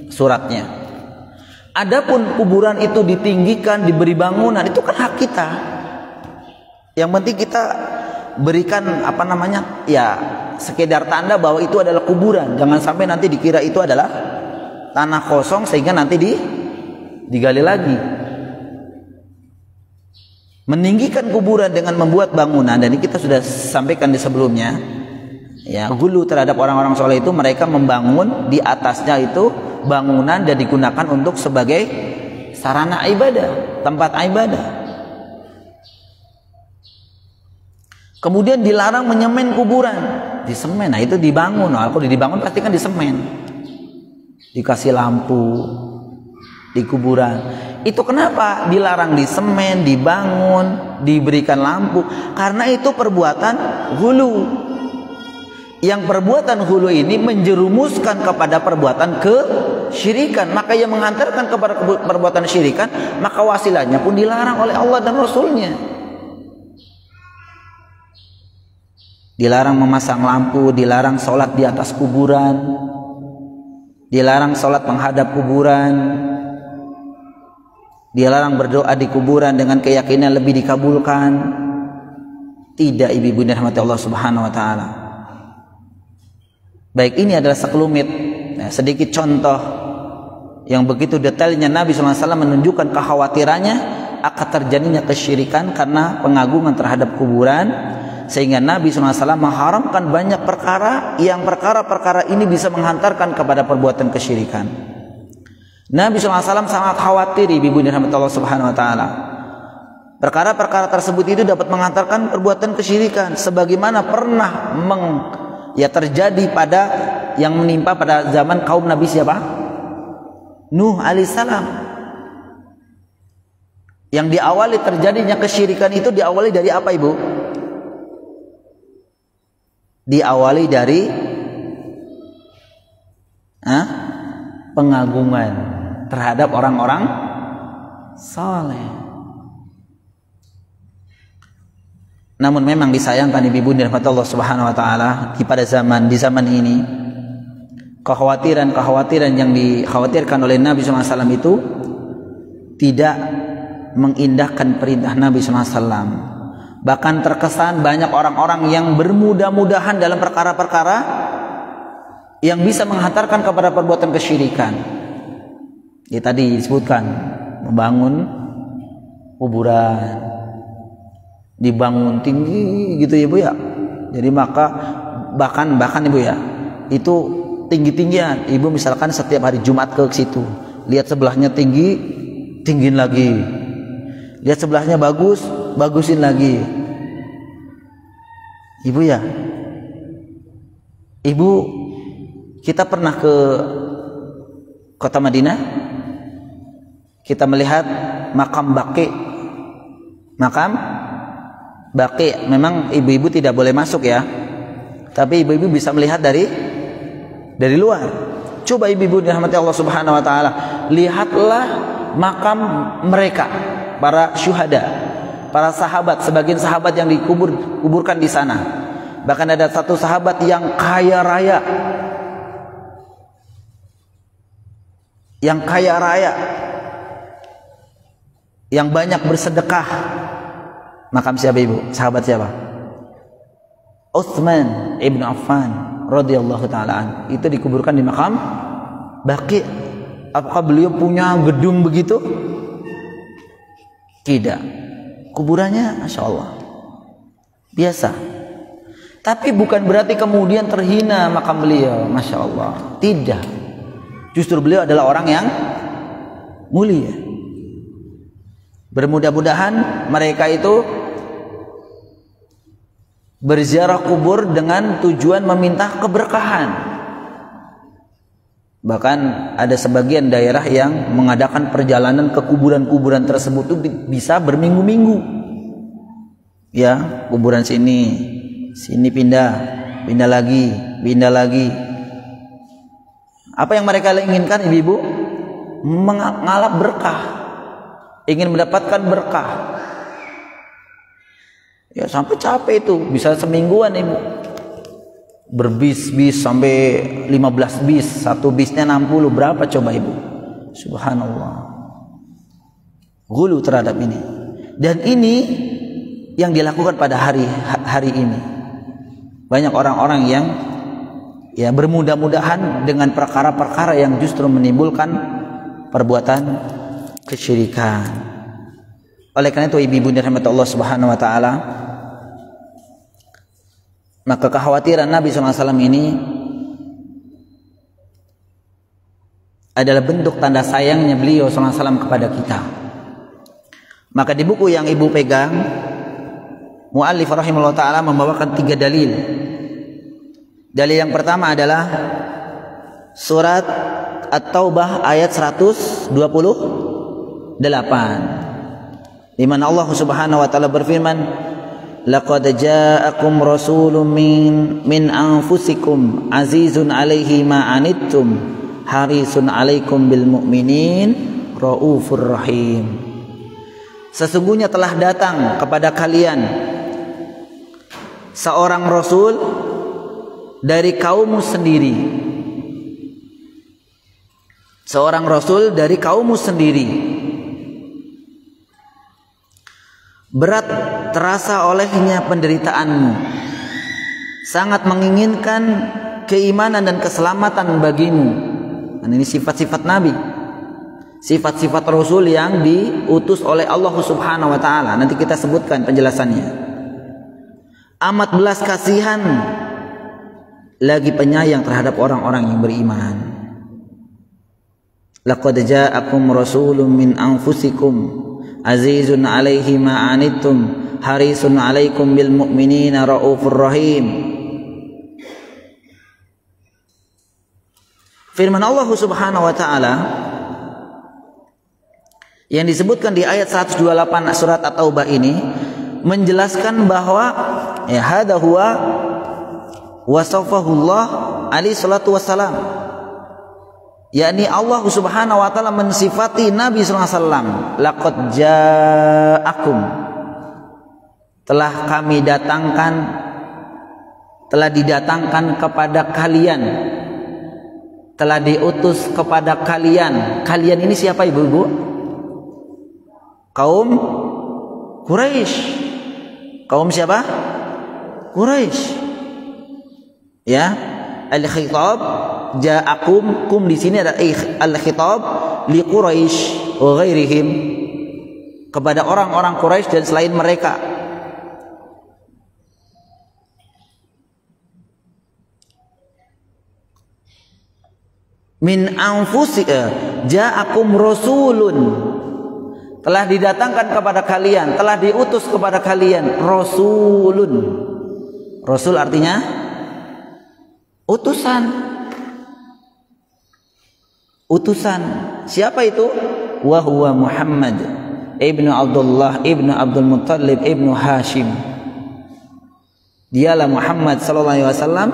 suratnya. Adapun kuburan itu ditinggikan, diberi bangunan, itu kan hak kita. Yang penting kita berikan apa namanya? Ya, sekedar tanda bahwa itu adalah kuburan. Jangan sampai nanti dikira itu adalah tanah kosong sehingga nanti digali lagi. Meninggikan kuburan dengan membuat bangunan, dan ini kita sudah sampaikan di sebelumnya ya, hulu terhadap orang-orang soleh itu mereka membangun di atasnya itu bangunan dan digunakan untuk sebagai sarana ibadah, tempat ibadah. Kemudian dilarang menyemen kuburan, disemen. Nah itu dibangun. Nah, kalau dibangun pasti kan disemen, dikasih lampu di kuburan. Itu kenapa dilarang disemen, dibangun, diberikan lampu? Karena itu perbuatan hulu. Yang perbuatan hulu ini menjerumuskan kepada perbuatan kesyirikan. Maka yang menghantarkan kepada perbuatan syirikan, maka wasilahnya pun dilarang oleh Allah dan Rasulnya. Dilarang memasang lampu, dilarang sholat di atas kuburan, dilarang sholat menghadap kuburan, dilarang berdoa di kuburan dengan keyakinan lebih dikabulkan. Tidak, ibu-ibu dirahmati Allah Subhanahu wa taala. Baik, ini adalah sekelumit sedikit contoh yang begitu detailnya Nabi SAW menunjukkan kekhawatirannya akan terjadinya kesyirikan karena pengagungan terhadap kuburan, sehingga Nabi SAW mengharamkan banyak perkara yang perkara-perkara ini bisa menghantarkan kepada perbuatan kesyirikan. Nabi SAW sangat khawatir, ibu dirahmati Allah Subhanahu wa taala. Perkara-perkara tersebut itu dapat menghantarkan perbuatan kesyirikan, sebagaimana pernah terjadi pada yang menimpa pada zaman kaum Nabi siapa? Nuh alaihissalam. Yang diawali terjadinya kesyirikan itu diawali dari apa, Ibu? Diawali dari pengagungan terhadap orang-orang saleh. Namun memang disayangkan ibu dirahmati Allah Subhanahu wa taala, di zaman ini kekhawatiran yang dikhawatirkan oleh Nabi SAW itu tidak mengindahkan perintah Nabi SAW. Bahkan terkesan banyak orang-orang yang bermudah-mudahan dalam perkara-perkara yang bisa menghantarkan kepada perbuatan kesyirikan. Ya, tadi disebutkan membangun kuburan, dibangun tinggi gitu ya Bu ya. Jadi maka bahkan Ibu ya, itu tinggi-tinggian. Ibu misalkan setiap hari Jumat ke situ, lihat sebelahnya tinggi, tinggiin lagi. Lihat sebelahnya bagus, bagusin lagi. Ibu ya, Ibu, kita pernah ke kota Madinah, kita melihat makam Baqi. Memang ibu-ibu tidak boleh masuk ya, tapi ibu-ibu bisa melihat dari luar. Coba ibu-ibu dirahmati Allah Subhanahu wa taala, lihatlah makam mereka, para syuhada, para sahabat, sebagian sahabat yang dikuburkan di sana. Bahkan ada satu sahabat yang kaya raya, yang banyak bersedekah. Makam siapa ibu? Sahabat siapa? Utsman ibn Affan radhiyallahu taala. Itu dikuburkan di makam Baqi. Apakah beliau punya gedung begitu? Tidak. Kuburannya Masya Allah biasa. Tapi bukan berarti kemudian terhina makam beliau, Masya Allah. Tidak. Justru beliau adalah orang yang mulia. Bermudah-mudahan mereka itu berziarah kubur dengan tujuan meminta keberkahan. Bahkan ada sebagian daerah yang mengadakan perjalanan ke kuburan-kuburan tersebut itu bisa berminggu-minggu. Ya, kuburan sini pindah lagi. Apa yang mereka inginkan, ibu-ibu? Mengalap berkah. Ingin mendapatkan berkah. Ya, sampai capek itu, bisa semingguan, ibu. Berbis-bis sampai 15 bis, satu bisnya 60, berapa coba ibu? Subhanallah. Gulu terhadap ini. Dan ini yang dilakukan pada hari ini. Banyak orang-orang yang ya bermudah-mudahan dengan perkara-perkara yang justru menimbulkan perbuatan kesyirikan. Oleh karena itu ibu-ibu dirahmati Allah Subhanahu wa taala, maka kekhawatiran Nabi SAW ini adalah bentuk tanda sayangnya beliau SAW kepada kita. Maka di buku yang ibu pegang, muallif rahimahullah ta'ala membawakan 3 dalil. Dalil yang pertama adalah surat At-Taubah ayat 128, di mana Allah Subhanahu wa taala berfirman, laqad ja'akum rasulun min anfusikum azizun 'alaihi ma 'anittum harisun 'alaikum bil mu'minin raufur rahim. Sesungguhnya telah datang kepada kalian seorang rasul dari kaummu sendiri. Seorang rasul dari kaummu sendiri. Berat terasa olehnya penderitaanmu, sangat menginginkan keimanan dan keselamatan bagimu. Dan ini sifat-sifat Nabi, sifat-sifat Rasul yang diutus oleh Allah Subhanahu wa ta'ala. Nanti kita sebutkan penjelasannya. Amat belas kasihan lagi penyayang terhadap orang-orang yang beriman. Laqad ja'akum rasulun min anfusikum azizun 'alaihi ma 'anittum harisun 'alaikum bil mu'minina raufur rahim. Firman Allah Subhanahu wa taala yang disebutkan di ayat 128 surat At-Taubah ini menjelaskan bahwa ya hadza huwa wasafahullah alaihi salatu wassalam, yakni Allah Subhanahu wa taala mensifati Nabi sallallahu alaihi wasallam, laqad ja'akum, telah kami datangkan, telah didatangkan kepada kalian, telah diutus kepada kalian. Kalian ini siapa ibu-ibu? Kaum Quraisy. Kaum siapa? Quraisy. Ya, al-khitab ja'akum, kum di sini ada al-khitab li Quraisy wa ghairihim, kepada orang-orang Quraisy dan selain mereka. Min anfusikum ja'akum rasulun, telah didatangkan kepada kalian, telah diutus kepada kalian rasulun. Rasul artinya utusan. Utusan. Siapa itu? Wa huwa Muhammad ibnu Abdullah ibnu Abdul Muttalib ibnu Hashim. Dialah Muhammad sallallahu alaihi wasallam,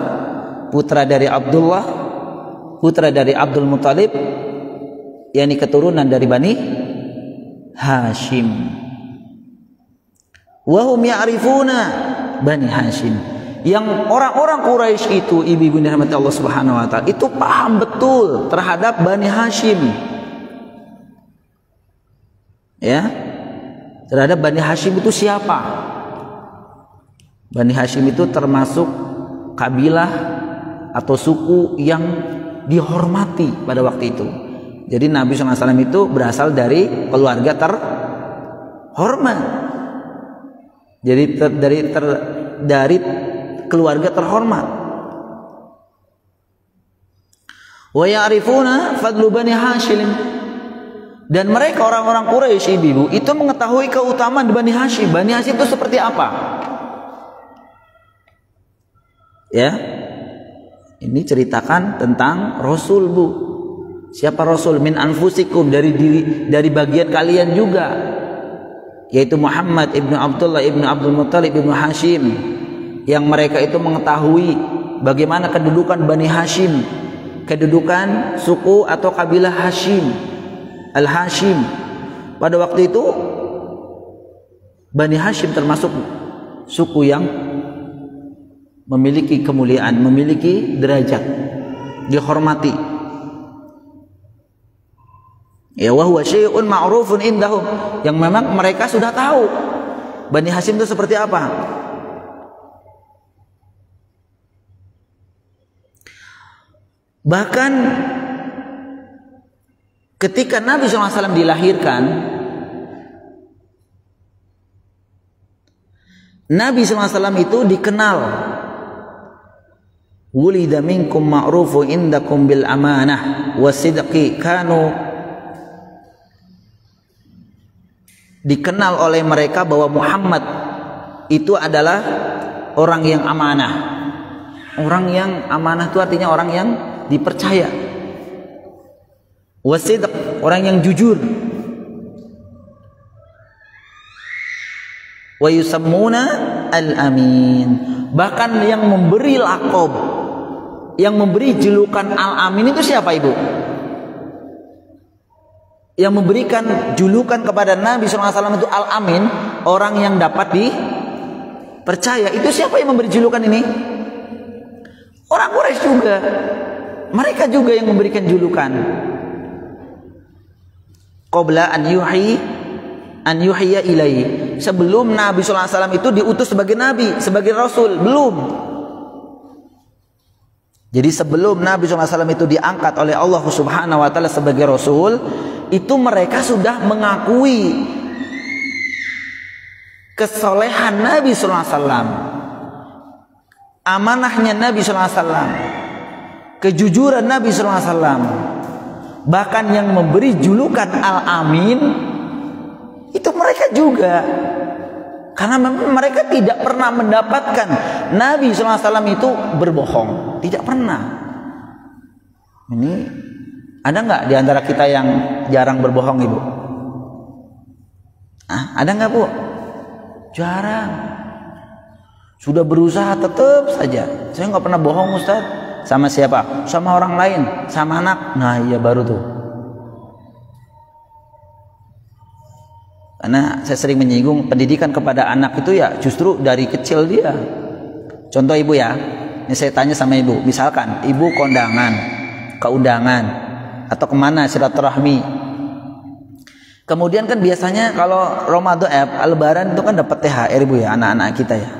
putra dari Abdullah, putra dari Abdul Muttalib, yakni keturunan dari Bani Hashim. Wa hum ya'rifuna Bani Hashim. Yang orang-orang Quraisy itu, ibu-ibu dirahmati Allah Subhanahu wa taala, itu paham betul terhadap Bani Hashim. Ya. Terhadap Bani Hashim itu siapa? Bani Hashim itu termasuk kabilah atau suku yang dihormati pada waktu itu. Jadi Nabi SAW itu berasal dari keluarga terhormat. Jadi dari keluarga terhormat. Wa ya'rifuna fadlu Bani Hashim. Dan mereka orang-orang Quraisy ibu itu mengetahui keutamaan Bani Hashim. Bani Hashim itu seperti apa? Ya. Ini ceritakan tentang Rasul, Bu. Siapa Rasul? Min anfusikum, dari bagian kalian juga. Yaitu Muhammad ibnu Abdullah ibnu Abdul Muttalib ibnu Hashim. Yang mereka itu mengetahui bagaimana kedudukan Bani Hashim, kedudukan suku atau kabilah Hashim, Al-Hashim. Pada waktu itu Bani Hashim termasuk suku yang memiliki kemuliaan, memiliki derajat, dihormati. Ya, wa huwa syai'un ma'rufun indahum, yang memang mereka sudah tahu Bani Hashim itu seperti apa. Bahkan ketika Nabi SAW dilahirkan, Nabi SAW itu dikenal, wulida minkum ma'rufu indakum bil amanah wasidqi, kanu, dikenal oleh mereka bahwa Muhammad itu adalah orang yang amanah. Orang yang amanah itu artinya orang yang dipercaya. Wasidq, orang yang jujur. Wa yusammuna al-amin, bahkan yang memberi laqab, yang memberi julukan al-amin itu siapa, Ibu? Yang memberikan julukan kepada Nabi SAW itu al-amin, orang yang dapat dipercaya. Itu siapa yang memberi julukan ini? Orang Quraisy juga. Mereka juga yang memberikan julukan. Qabla an yuhiya ilaihi, sebelum Nabi SAW itu diutus sebagai Nabi, sebagai Rasul, belum. Jadi sebelum Nabi SAW itu diangkat oleh Allah Subhanahu Wa Taala sebagai Rasul, itu mereka sudah mengakui kesolehan Nabi SAW, amanahnya Nabi SAW, kejujuran Nabi SAW. Bahkan yang memberi julukan Al-Amin itu mereka juga, karena memang mereka tidak pernah mendapatkan Nabi SAW itu berbohong, tidak pernah. Ini ada nggak di antara kita yang jarang berbohong, Ibu? Ada nggak, Bu? Jarang. Sudah berusaha tetap saja. Saya nggak pernah bohong, Ustaz. Sama siapa? Sama orang lain, sama anak. Nah, iya baru tuh. Karena saya sering menyinggung pendidikan kepada anak itu ya justru dari kecil dia. Contoh, Ibu ya, ini saya tanya sama Ibu, misalkan Ibu kondangan, keundangan, atau kemana silaturahmi. Kemudian kan biasanya kalau Ramadan, Lebaran itu kan dapat THR, Ibu ya, anak-anak kita ya.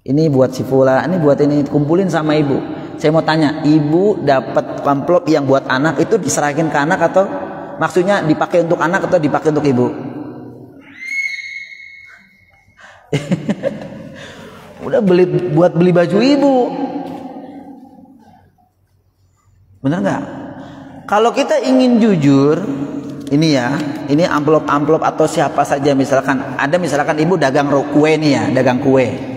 Ini buat si Fula, ini buat ini, kumpulin sama Ibu. Saya mau tanya, Ibu dapat amplop yang buat anak itu diserahin ke anak, atau maksudnya dipakai untuk anak atau dipakai untuk Ibu? Udah buat beli baju Ibu. Bener nggak? Kalau kita ingin jujur, ini ya, ini amplop-amplop atau siapa saja, misalkan ada, misalkan Ibu dagang kue nih ya, dagang kue.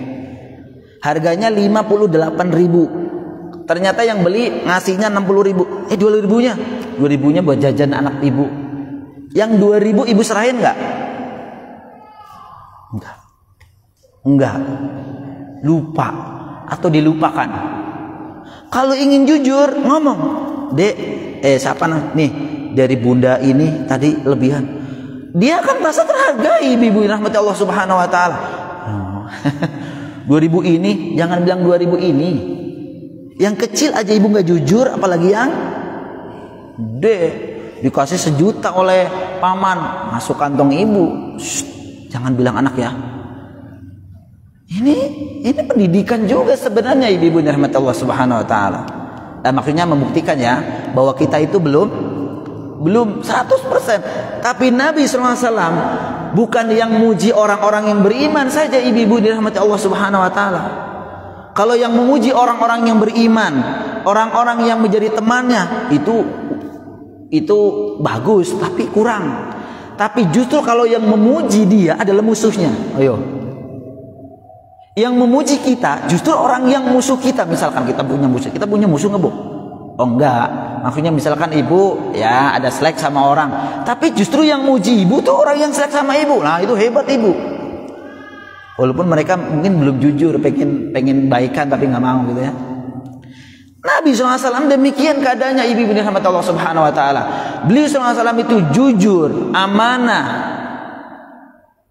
Harganya 58.000. Ternyata yang beli ngasihnya 60.000. 2.000-nya. 2.000-nya buat jajan anak Ibu. Yang 2.000 Ibu serahin nggak? Enggak. Lupa atau dilupakan. Kalau ingin jujur ngomong, Dek, siapa nih dari Bunda ini tadi lebihan. Dia akan merasa terhargai, Ibu rahmati Allah Subhanahu Wa Taala. 2.000 ini, jangan bilang 2.000 ini. Yang kecil aja Ibu nggak jujur, apalagi yang dikasih 1 juta oleh paman, masuk kantong Ibu. Jangan bilang anak ya. Ini pendidikan juga sebenarnya, Ibu rahmat Allah Subhanahu Wa Taala. Dan maksudnya membuktikan ya bahwa kita itu belum 100%. Tapi Nabi SAW bukan yang muji orang-orang yang beriman saja, Ibu rahmat Allah Subhanahu Wa Taala. Kalau yang memuji orang-orang yang beriman, orang-orang yang menjadi temannya itu bagus, tapi kurang. Tapi justru kalau yang memuji dia adalah musuhnya. Ayo. Yang memuji kita justru orang yang musuh kita. Misalkan kita punya musuh nggak, Bu? Oh enggak. Maksudnya misalkan ibu ya ada selek sama orang, tapi justru yang muji ibu tuh orang yang selek sama ibu. Nah, itu hebat ibu. Walaupun mereka mungkin belum jujur, pengen baikan tapi nggak mau gitu ya. Nabi SAW demikian keadaannya, ibu bin rahmat Allah Subhanahu Wa Taala. Beliau SAW itu jujur, amanah,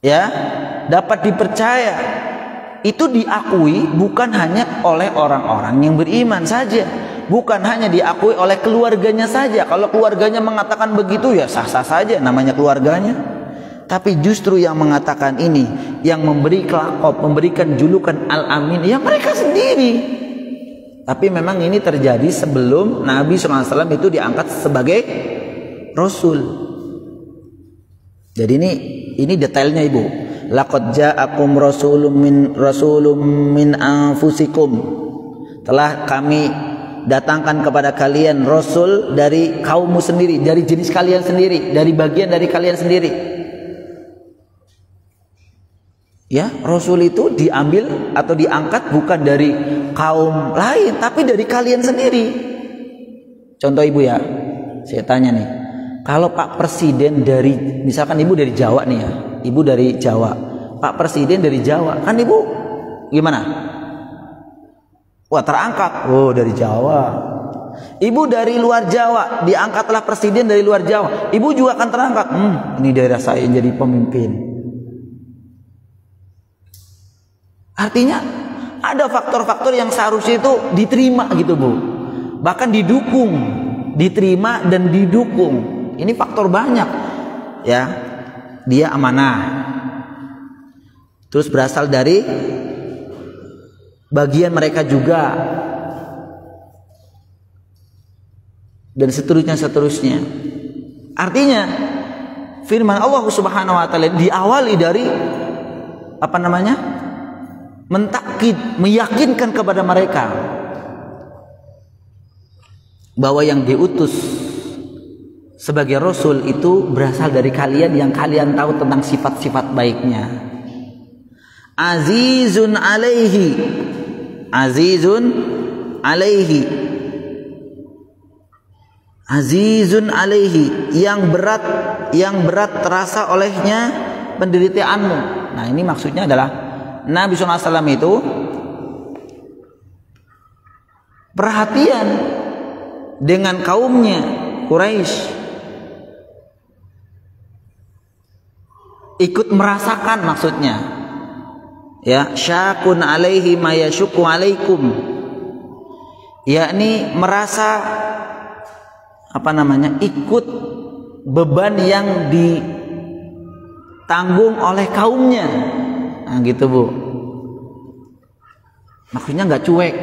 ya, dapat dipercaya. Itu diakui bukan hanya oleh orang-orang yang beriman saja, bukan hanya diakui oleh keluarganya saja. Kalau keluarganya mengatakan begitu ya sah-sah saja, namanya keluarganya. Tapi justru yang mengatakan ini, yang memberi kelakop, memberikan julukan Al-Amin, ya mereka sendiri. Tapi memang ini terjadi sebelum Nabi SAW itu diangkat sebagai Rasul. Jadi ini detailnya ibu. Laqad ja'akum rasulun min anfusikum. Telah kami datangkan kepada kalian Rasul dari kaummu sendiri, dari jenis kalian sendiri, dari bagian dari kalian sendiri. Ya, Rasul itu diambil atau diangkat bukan dari kaum lain, tapi dari kalian sendiri. Contoh ibu ya, saya tanya nih, kalau Pak Presiden dari, misalkan ibu dari Jawa nih ya, ibu dari Jawa, Pak Presiden dari Jawa, kan ibu gimana? Wah terangkat, oh dari Jawa. Ibu dari luar Jawa, diangkatlah presiden dari luar Jawa, ibu juga akan terangkat, ini daerah saya jadi pemimpin. Artinya ada faktor-faktor yang seharusnya itu diterima gitu Bu, bahkan didukung, diterima dan didukung. Ini faktor banyak ya. Dia amanah, terus berasal dari bagian mereka juga, dan seterusnya. Artinya firman Allah Subhanahu Wa Taala diawali dari apa namanya, mentakkid, meyakinkan kepada mereka bahwa yang diutus sebagai Rasul itu berasal dari kalian yang kalian tahu tentang sifat-sifat baiknya. Azizun alaihi, azizun alaihi, azizun alaihi, yang berat terasa olehnya penderitaanmu. Nah ini maksudnya adalah Nabi SAW itu perhatian dengan kaumnya Quraisy, ikut merasakan maksudnya ya, syakun alaihi ma yashukku alaikum, yakni merasa apa namanya, ikut beban yang ditanggung oleh kaumnya. Nah gitu Bu, maksudnya nggak cuek,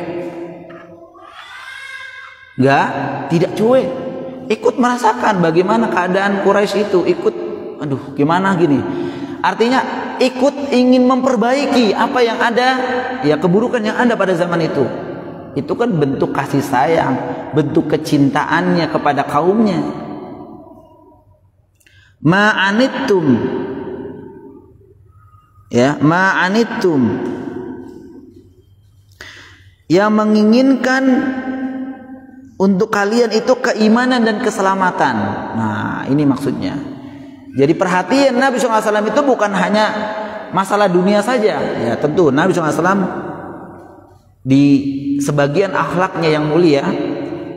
tidak cuek, ikut merasakan bagaimana keadaan Quraisy itu, ikut, aduh gimana gini, artinya ikut ingin memperbaiki apa yang ada, ya keburukan yang ada pada zaman itu. Itu kan bentuk kasih sayang, bentuk kecintaannya kepada kaumnya. Ma'anittum, ya, ma'anittum, yang menginginkan untuk kalian itu keimanan dan keselamatan. Nah ini maksudnya. Jadi perhatian Nabi SAW itu bukan hanya masalah dunia saja. Ya tentu Nabi SAW di sebagian akhlaknya yang mulia,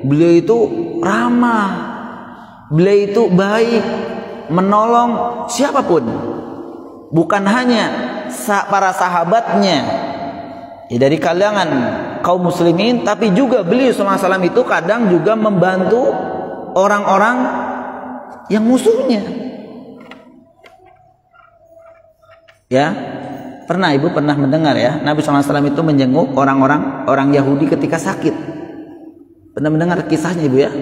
beliau itu ramah, beliau itu baik, menolong siapapun, bukan hanya para sahabatnya ya, dari kalangan kaum muslimin, tapi juga beliau SAW itu kadang juga membantu orang-orang yang musuhnya. Ya, ibu pernah mendengar ya, Nabi SAW itu menjenguk orang Yahudi ketika sakit. Pernah mendengar kisahnya ibu ya?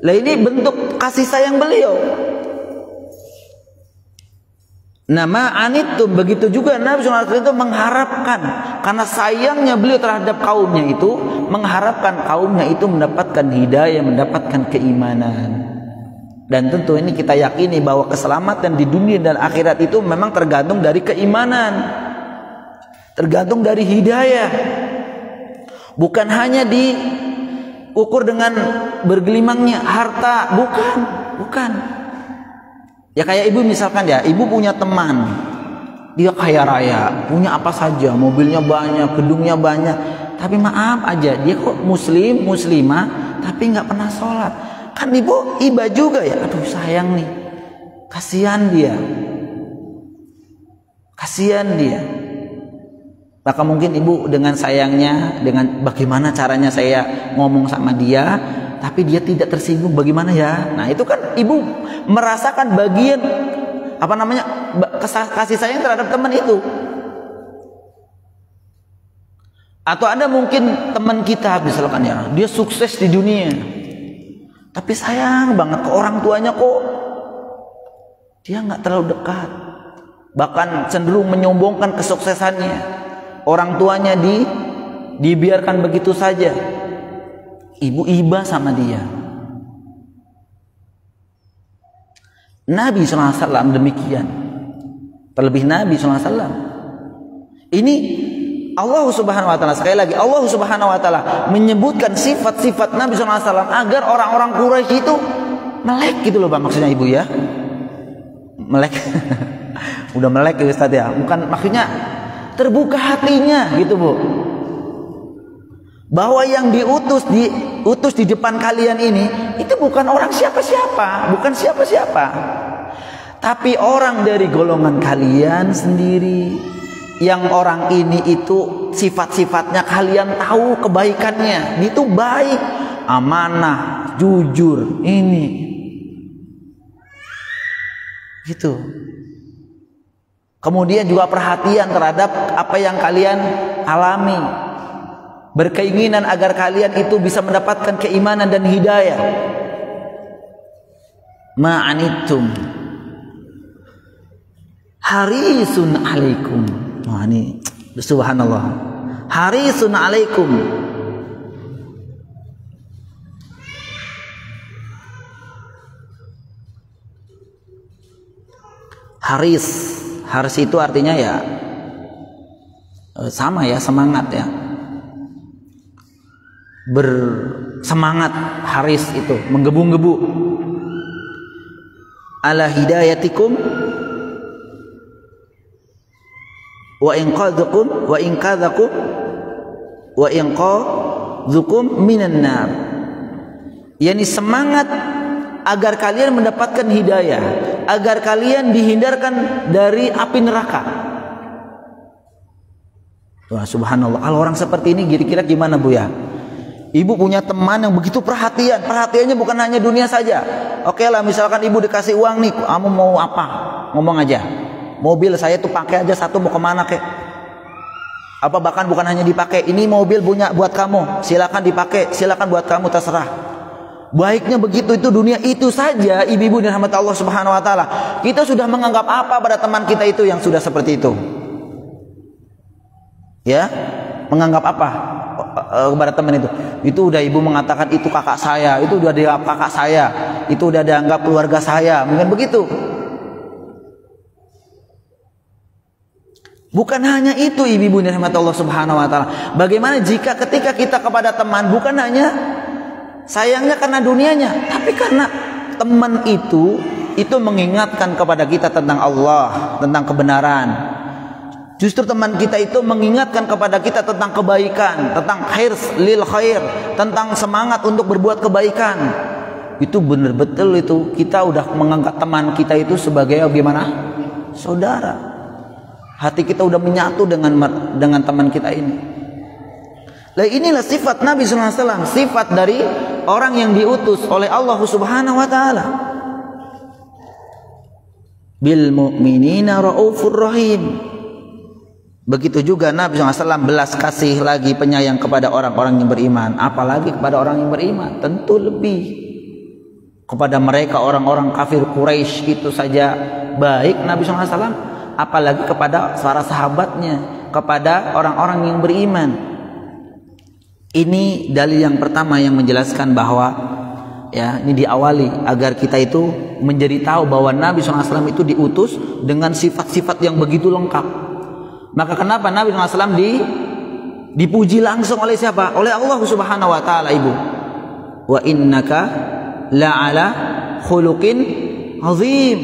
Lah ini bentuk kasih sayang beliau. Nama anitum, begitu juga Nabi SAW itu mengharapkan, karena sayangnya beliau terhadap kaumnya itu, mengharapkan kaumnya itu mendapatkan hidayah, mendapatkan keimanan. Dan tentu ini kita yakini bahwa keselamatan di dunia dan akhirat itu memang tergantung dari keimanan, tergantung dari hidayah. Bukan hanya diukur dengan bergelimangnya harta, bukan. Ya kayak ibu misalkan ya, ibu punya teman, dia kaya raya, punya apa saja, mobilnya banyak, gedungnya banyak, tapi maaf aja, dia kok muslimah, tapi nggak pernah sholat. Kan ibu iba juga ya, aduh sayang nih, kasihan dia. Maka mungkin ibu dengan sayangnya, dengan bagaimana caranya saya ngomong sama dia, tapi dia tidak tersinggung, bagaimana ya? Nah itu kan ibu merasakan bagian kasih sayang terhadap teman itu. Atau ada mungkin teman kita misalkan ya, dia sukses di dunia, tapi sayang banget ke orang tuanya, kok dia nggak terlalu dekat, bahkan cenderung menyombongkan kesuksesannya. Orang tuanya dibiarkan begitu saja. Ibu iba sama dia. Nabi SAW demikian. Terlebih Nabi SAW. Ini Allah Subhanahu Wa Taala, sekali lagi Allah Subhanahu Wa Taala menyebutkan sifat-sifat Nabi SAW agar orang-orang Quraisy itu melek gitu loh, Pak, maksudnya ibu ya. Melek. Udah melek ya Ustaz ya. Bukan, maksudnya terbuka hatinya gitu, Bu. Bahwa yang diutus di depan kalian ini itu bukan orang siapa-siapa, bukan siapa-siapa, tapi orang dari golongan kalian sendiri. Yang orang ini itu sifat-sifatnya kalian tahu kebaikannya, itu baik, amanah, jujur, ini gitu. Kemudian juga perhatian terhadap apa yang kalian alami, berkeinginan agar kalian itu bisa mendapatkan keimanan dan hidayah. Ma'anitum harisun alaikum. Wah, ini subhanallah. Harisun alaikum. Haris itu artinya ya sama ya, semangat ya. Bersemangat, haris itu menggebu-gebu. Ala hidayatikum wa inqadzukum wa inqadzakum wa inqadzukum minan nar. Yani semangat agar kalian mendapatkan hidayah, agar kalian dihindarkan dari api neraka. Wah, subhanallah. Kalau orang seperti ini kira-kira gimana, Bu ya? Ibu punya teman yang begitu perhatian. Perhatiannya bukan hanya dunia saja. Oke lah, misalkan ibu dikasih uang nih, kamu mau apa? Ngomong aja. Mobil saya tuh pakai aja satu, mau kemana kek? Apa bahkan bukan hanya dipakai, ini mobil punya buat kamu, silakan dipakai, silakan buat kamu, terserah. Baiknya begitu, itu dunia itu saja. Ibu-ibu dirahmati Allah Subhanahu Wa Taala, kita sudah menganggap apa pada teman kita itu yang sudah seperti itu? Ya, menganggap apa kepada teman itu? Itu udah ibu mengatakan itu kakak saya, itu udah dianggap kakak saya, itu udah dianggap keluarga saya, mungkin begitu. Bukan hanya itu, ibu-ibu dirahmati Allah Subhanahu Wa Taala. Bagaimana jika ketika kita kepada teman bukan hanya sayangnya karena dunianya, tapi karena teman itu mengingatkan kepada kita tentang Allah, tentang kebenaran. Justru teman kita itu mengingatkan kepada kita tentang kebaikan, tentang hirs lil khair, tentang semangat untuk berbuat kebaikan. Itu benar-betul itu kita udah menganggap teman kita itu sebagai bagaimana? Saudara. Hati kita udah menyatu dengan teman kita ini. Lah inilah sifat Nabi SAW, sifat dari orang yang diutus oleh Allah Subhanahu Wa Taala. Bil mu'minina raufur rahim. Begitu juga Nabi SAW belas kasih lagi, penyayang kepada orang-orang yang beriman. Apalagi kepada orang yang beriman, tentu lebih. Kepada mereka orang-orang kafir Quraisy itu saja baik Nabi SAW. apalagi kepada para sahabatnya, kepada orang-orang yang beriman. Ini dalil yang pertama yang menjelaskan bahwa ya, ini diawali agar kita itu menjadi tahu bahwa Nabi SAW itu diutus dengan sifat-sifat yang begitu lengkap. Maka kenapa Nabi SAW dipuji langsung oleh siapa? Oleh Allah Subhanahu wa taala, Ibu. Wa innaka la'ala khuluqin azim.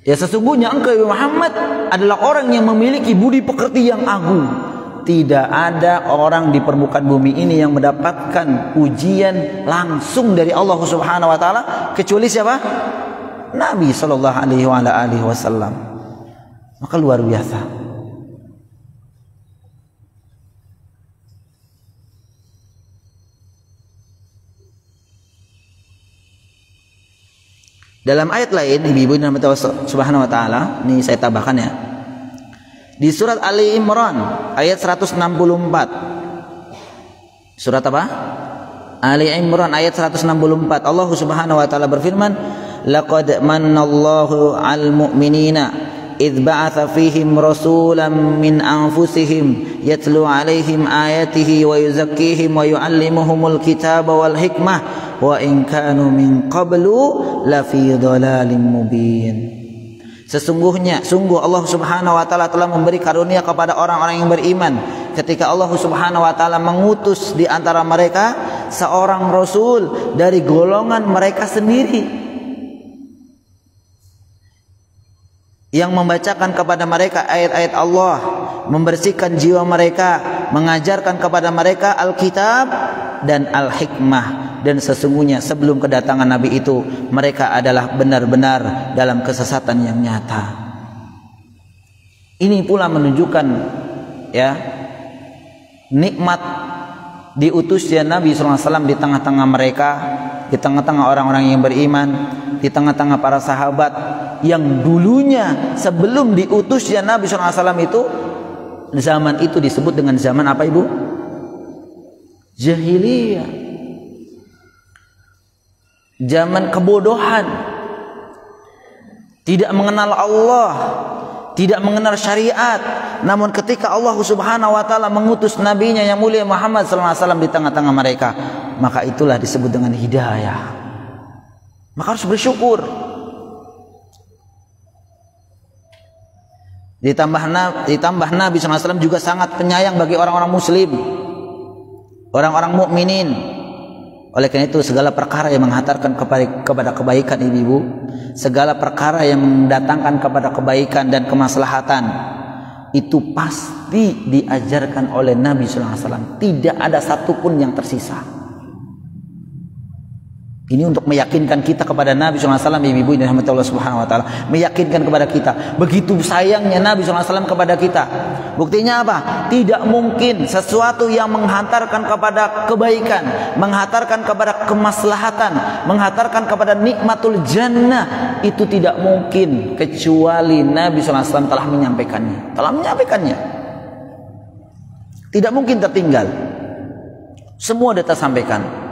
Ya, sesungguhnya engkau Muhammad adalah orang yang memiliki budi pekerti yang agung. Tidak ada orang di permukaan bumi ini yang mendapatkan ujian langsung dari Allah Subhanahu wa taala kecuali siapa? Nabi sallallahu alaihi wasallam. Maka luar biasa. Dalam ayat lain, ibu-ibu yang dirahmati Allah Subhanahu wa taala, ini saya tambahkan ya. Di surat Ali Imran ayat 164. Surat apa? Ali Imran ayat 164. Allah Subhanahu wa taala berfirman, "Laqad mannallahu 'alal mu'minina idz ba'atsa fihim rasulan min anfusihim yatlu 'alaihim ayatihi wa yuzakkihim wa yu'allimuhumul kitaba wal hikmah wa in kanu min qablu lafi dhalalin mubin." Sungguh Allah Subhanahu wa taala telah memberi karunia kepada orang-orang yang beriman ketika Allah Subhanahu wa taala mengutus di antara mereka seorang rasul dari golongan mereka sendiri yang membacakan kepada mereka ayat-ayat Allah, membersihkan jiwa mereka, mengajarkan kepada mereka Alkitab dan Al-Hikmah. Dan sesungguhnya sebelum kedatangan Nabi itu mereka adalah benar-benar dalam kesesatan yang nyata. Ini pula menunjukkan ya, nikmat diutusnya Nabi SAW di tengah-tengah mereka, di tengah-tengah orang-orang yang beriman, di tengah-tengah para sahabat yang dulunya sebelum diutusnya Nabi SAW itu, zaman itu disebut dengan zaman apa, Ibu? Jahiliyah. Zaman kebodohan, tidak mengenal Allah, tidak mengenal syariat. Namun ketika Allah Subhanahu wa taala mengutus nabinya yang mulia Muhammad SAW di tengah-tengah mereka, maka itulah disebut dengan hidayah. Maka harus bersyukur. Ditambah Nabi SAW juga sangat penyayang bagi orang-orang muslim, orang-orang mukminin. Oleh karena itu segala perkara yang menghantarkan kepada kebaikan, ibu-ibu, segala perkara yang mendatangkan kepada kebaikan dan kemaslahatan, itu pasti diajarkan oleh Nabi SAW. Tidak ada satupun yang tersisa. Ini untuk meyakinkan kita kepada Nabi SAW, ibu-ibu yang dirahmati Allah Subhanahu wa taala, meyakinkan kepada kita begitu sayangnya Nabi SAW kepada kita. Buktinya apa? Tidak mungkin sesuatu yang menghantarkan kepada kebaikan, menghantarkan kepada kemaslahatan, menghantarkan kepada nikmatul jannah, itu tidak mungkin kecuali Nabi SAW telah menyampaikannya. Tidak mungkin tertinggal. Semua sudah tersampaikan.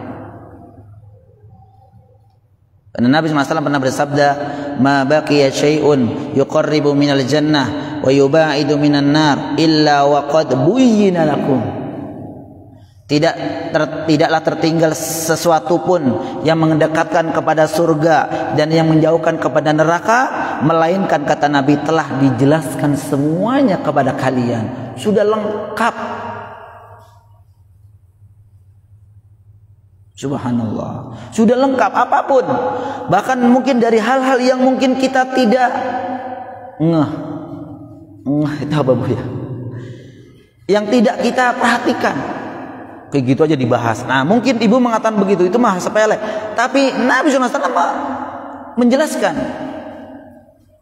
Karena Nabi SAW pernah bersabda, "Ma baqiya syai'un yuqarribu minal jannah wa yubaidu minan nar illa wa qad buyyina lakum." Tidaklah tertinggal sesuatu pun yang mendekatkan kepada surga dan yang menjauhkan kepada neraka, melainkan kata Nabi telah dijelaskan semuanya kepada kalian. Sudah lengkap. Subhanallah, sudah lengkap apapun. Bahkan mungkin dari hal-hal yang mungkin kita tidak ngeh itu apa, Bu ya? Yang tidak kita perhatikan, kayak gitu aja dibahas. Nah, mungkin ibu mengatakan begitu, itu mah sepele. Tapi Nabi SAW menjelaskan.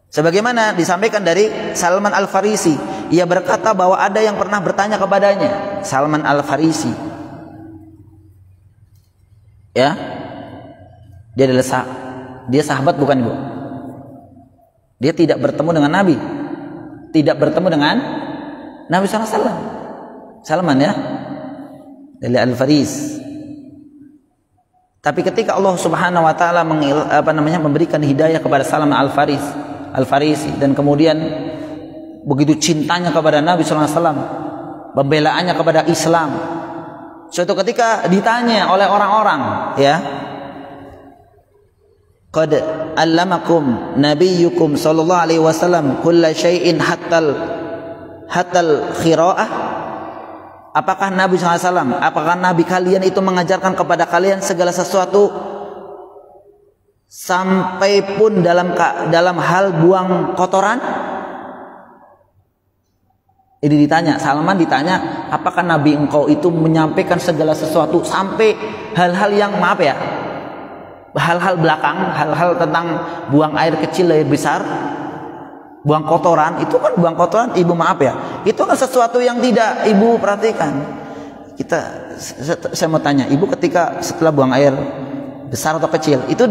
Sebagaimana disampaikan dari Salman Al-Farisi, ia berkata bahwa ada yang pernah bertanya kepadanya, Salman Al-Farisi. Ya, dia adalah dia sahabat bukan, Ibu? Dia tidak bertemu dengan Nabi, tidak bertemu dengan Nabi SAW. Salman ya, dari Al-Faris. Tapi ketika Allah Subhanahu wa taala memberikan hidayah kepada Salman Al-Faris, Al-Farisi, dan kemudian begitu cintanya kepada Nabi sallallahu alaihi wasallam, pembelaannya kepada Islam. Suatu ketika ditanya oleh orang-orang, ya, qad allamakum nabiyyukum sallallahu alaihi wasallam kulla syai'in hatal khira'ah. Apakah Nabi SAW, apakah Nabi kalian itu mengajarkan kepada kalian segala sesuatu sampai pun dalam hal buang kotoran? Ini ditanya, Salman ditanya, apakah Nabi engkau itu menyampaikan segala sesuatu sampai hal-hal yang, maaf ya, hal-hal belakang, hal-hal tentang buang air kecil, air besar, buang kotoran, itu kan buang kotoran, ibu maaf ya, itu kan sesuatu yang tidak ibu perhatikan. Saya mau tanya, ibu ketika setelah buang air besar atau kecil, itu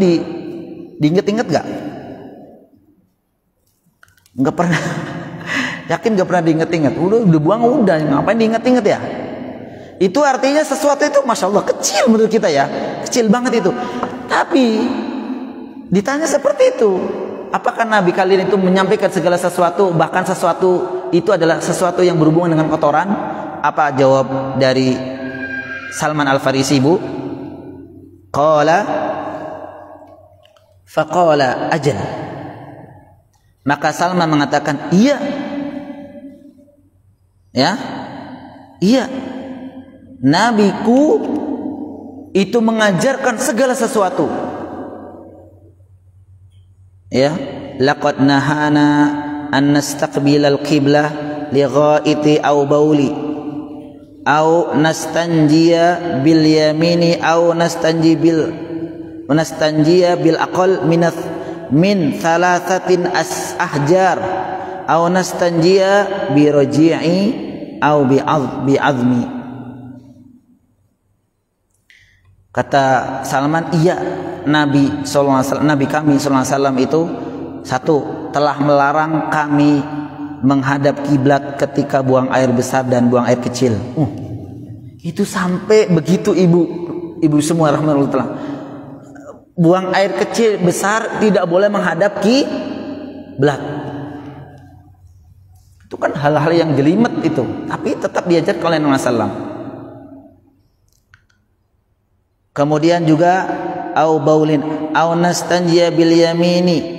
diinget-inget gak? Nggak pernah. Yakin gak pernah diinget-inget? Udah buang, udah, ngapain diinget-inget ya? Itu artinya sesuatu itu Masya Allah kecil menurut kita ya, kecil banget itu. Tapi ditanya seperti itu, apakah Nabi kalian itu menyampaikan segala sesuatu, bahkan sesuatu itu adalah sesuatu yang berhubungan dengan kotoran? Apa jawab dari Salman Al-Farisi, Bu? Faqala ajal. Maka Salman mengatakan, iya. Ya, iya. Nabiku itu mengajarkan segala sesuatu. Ya, laqad nahana an nastaqbilal qiblah li ghaiti aw bauli aw nastanjiya bil yamini aw nastanjiya bil aqal min thalathatin ahjar aw nastanjiya bi raji'i aw bi azmi. Kata Salman, iya, Nabi kami sallallahu alaihi wasallam itu satu, telah melarang kami menghadap kiblat ketika buang air besar dan buang air kecil. Itu sampai begitu ibu semua rahmatullah. Buang air kecil besar tidak boleh menghadap kiblat. Itu kan hal-hal yang jelimet itu, tapi tetap diajarkan oleh Nabi sallam. Kemudian juga au baulin au nastanjiya bil yamini.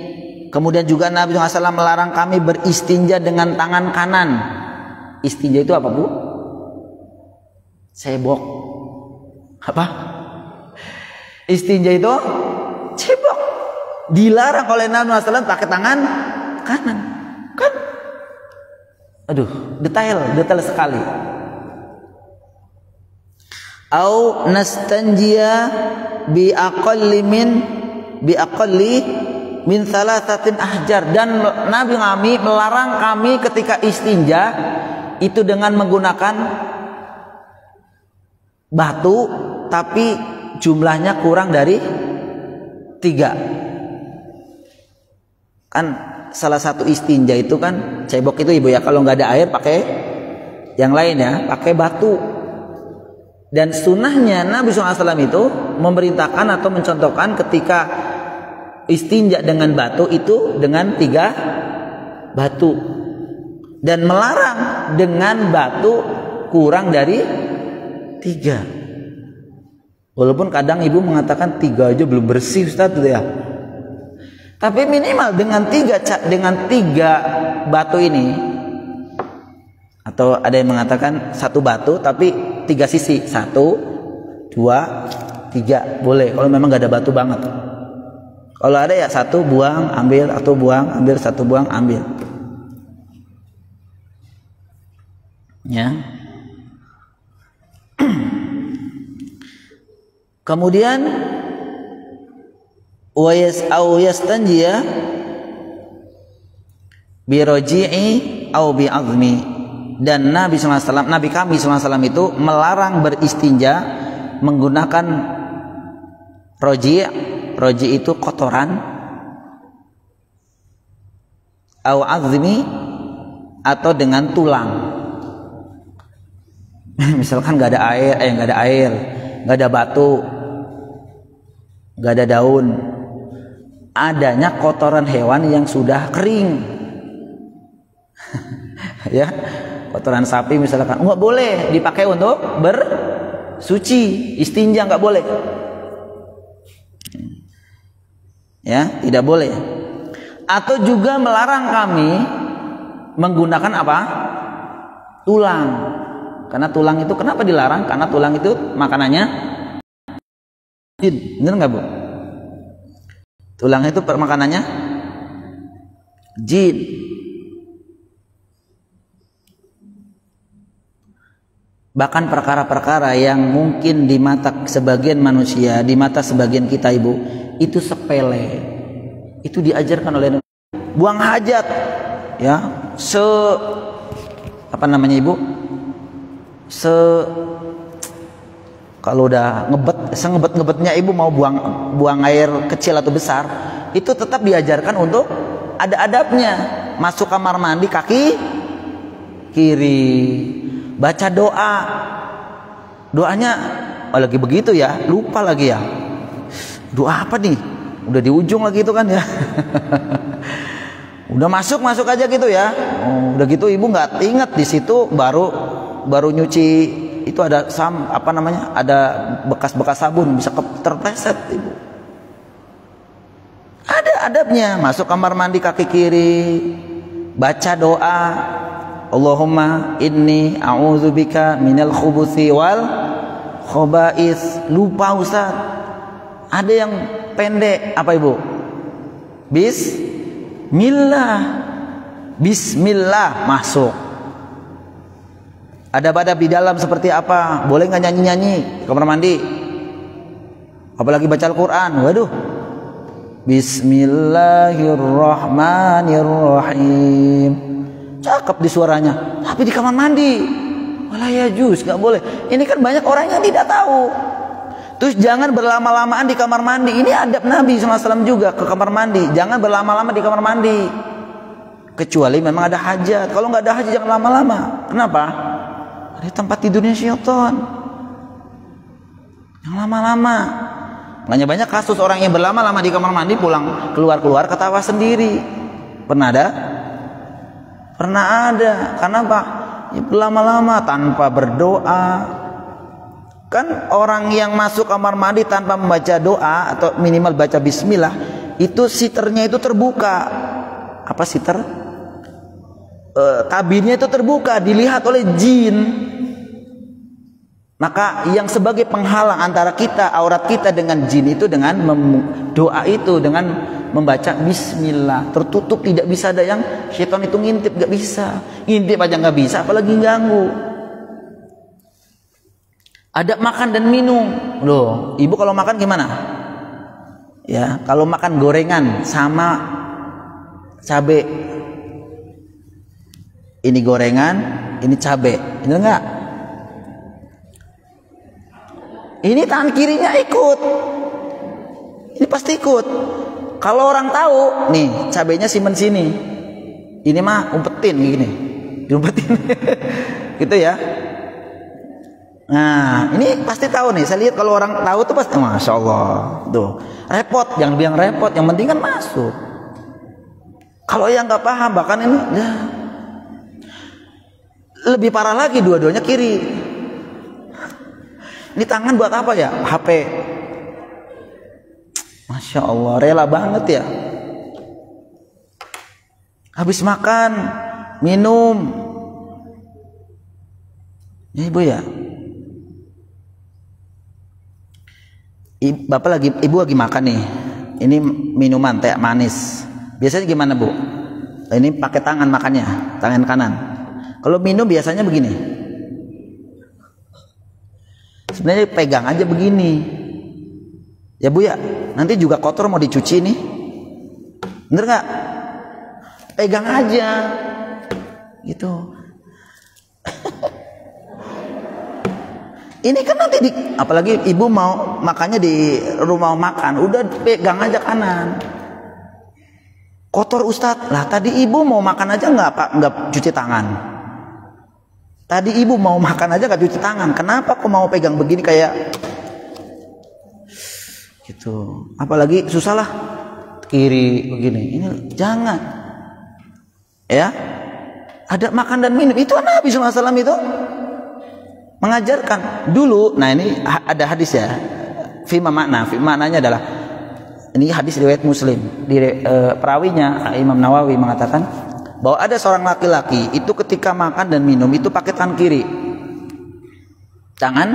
Kemudian juga Nabi SAW melarang kami beristinja dengan tangan kanan. Istinja itu apa, Bu? Cebok. Apa? Istinja itu cebok. Dilarang oleh Nabi SAW pakai tangan kanan. Kan? Aduh, detail sekali. Au nastanjiya bi aqalli min thalathatin ahjar, dan Nabi kami melarang kami ketika istinja itu dengan menggunakan batu tapi jumlahnya kurang dari 3. Kan salah satu istinja itu kan cebok itu, ibu ya, kalau nggak ada air pakai yang lain ya, pakai batu. Dan sunnahnya Nabi SAW itu memerintahkan atau mencontohkan ketika istinja dengan batu itu dengan 3 batu, dan melarang dengan batu kurang dari 3. Walaupun kadang ibu mengatakan 3 aja belum bersih Ustaz ya, tapi minimal dengan 3 batu ini, atau ada yang mengatakan 1 batu tapi 3 sisi, 1, 2, 3 boleh kalau memang gak ada batu banget. Kalau ada ya 1 buang ambil, atau buang ambil, 1 buang ambil, ya. Kemudian yastanjiya bi raji'i au bi azmi. Dan Nabi kami SAW itu melarang beristinja menggunakan roji itu kotoran, au azmi atau dengan tulang. Misalkan nggak ada air, nggak ada batu, nggak ada daun, adanya kotoran hewan yang sudah kering. Ya, kotoran sapi misalkan nggak boleh dipakai untuk bersuci, istinja nggak boleh. Ya, tidak boleh. Atau juga melarang kami menggunakan apa? Tulang. Karena tulang itu kenapa dilarang? Karena tulang itu makanannya jin. Benar nggak, Bu? Tulang itu makanannya jin. Bahkan perkara-perkara yang mungkin di mata sebagian manusia, di mata sebagian kita, Ibu, itu sepele. Itu diajarkan oleh buang hajat, ya, apa namanya, Ibu? Kalau udah ngebet-ngebetnya Ibu mau buang air kecil atau besar, itu tetap diajarkan untuk ada adabnya. Masuk kamar mandi kaki kiri, baca doa. Doanya lagi begitu ya, lupa lagi ya. Doa apa nih? Udah di ujung lagi itu kan ya. Udah masuk aja gitu ya. Udah gitu Ibu nggak ingat, di situ baru nyuci itu ada ada bekas-bekas sabun, bisa terpleset, Ibu. Ada adabnya. Masuk kamar mandi kaki kiri, baca doa, Allahumma inni a'udzubika minal khubuthi wal khobais. Lupa, Ustaz. Ada yang pendek, apa, Ibu? Bismillah masuk. Adab-adab di dalam seperti apa? Boleh nggak nyanyi-nyanyi kamar mandi? Apalagi baca Al-Quran. Waduh. Bismillahirrahmanirrahim. Cakep di suaranya. Tapi di kamar mandi, wala yajuz, nggak boleh. Ini kan banyak orang yang tidak tahu. Terus jangan berlama-lamaan di kamar mandi. Ini adab Nabi SAW juga ke kamar mandi. Jangan berlama-lama di kamar mandi. Kecuali memang ada hajat. Kalau nggak ada hajat jangan lama-lama. Kenapa? Ada tempat tidurnya syaitan. Yang lama-lama. Makanya banyak kasus orang yang berlama-lama di kamar mandi, pulang keluar ketawa sendiri. Pernah ada? Pernah ada. Karena apa? Ya, berlama-lama tanpa berdoa. Kan orang yang masuk kamar mandi tanpa membaca doa atau minimal baca bismillah, itu siternya itu terbuka. Apa siter? Kabinnya itu terbuka, dilihat oleh jin. Maka yang sebagai penghalang antara kita, aurat kita dengan jin itu dengan doa itu, dengan membaca bismillah. Tertutup, tidak bisa ada yang syaitan itu ngintip, gak bisa. Ngintip aja gak bisa, apalagi ganggu. Ada makan dan minum. Loh, Ibu kalau makan gimana? Ya, kalau makan gorengan sama cabai. Ini gorengan, ini cabai. Ini enggak? Ini tangan kirinya ikut. Ini pasti ikut. Kalau orang tahu, nih cabainya simpen sini. Ini mah umpetin gini. Diumpetin. Gitu ya. Nah, ini pasti tahu nih. Saya lihat kalau orang tahu tuh pasti, Masya Allah. Tuh, repot. Jangan bilang repot. Yang penting kan masuk. Kalau yang nggak paham, bahkan ini ya, lebih parah lagi, dua-duanya kiri. Ini tangan buat apa ya? HP. Masya Allah, rela banget ya. Habis makan, minum. Ya, Ibu ya. Ibu lagi makan nih. Ini minuman teh manis. Biasanya gimana, Bu? Ini pakai tangan makannya, tangan kanan. Kalau minum biasanya begini. Sebenarnya pegang aja begini. Ya, Bu ya. Nanti juga kotor mau dicuci nih. Bener nggak? Pegang aja. Gitu. Ini kan nanti apalagi Ibu mau makannya di rumah makan, udah pegang aja kanan. Kotor, Ustadz. Lah tadi Ibu mau makan aja nggak cuci tangan. Tadi Ibu mau makan aja nggak cuci tangan. Kenapa kok mau pegang begini kayak gitu? Apalagi susah lah. kiri begini. Ini jangan. Ya. Ada makan dan minum. Itu Nabi SAW itu mengajarkan dulu. Nah, ini ada hadis ya. Fima makna. Maknanya adalah ini hadis riwayat Muslim. Di perawinya Imam Nawawi mengatakan bahwa ada seorang laki-laki itu ketika makan dan minum itu pakai tangan kiri. Tangan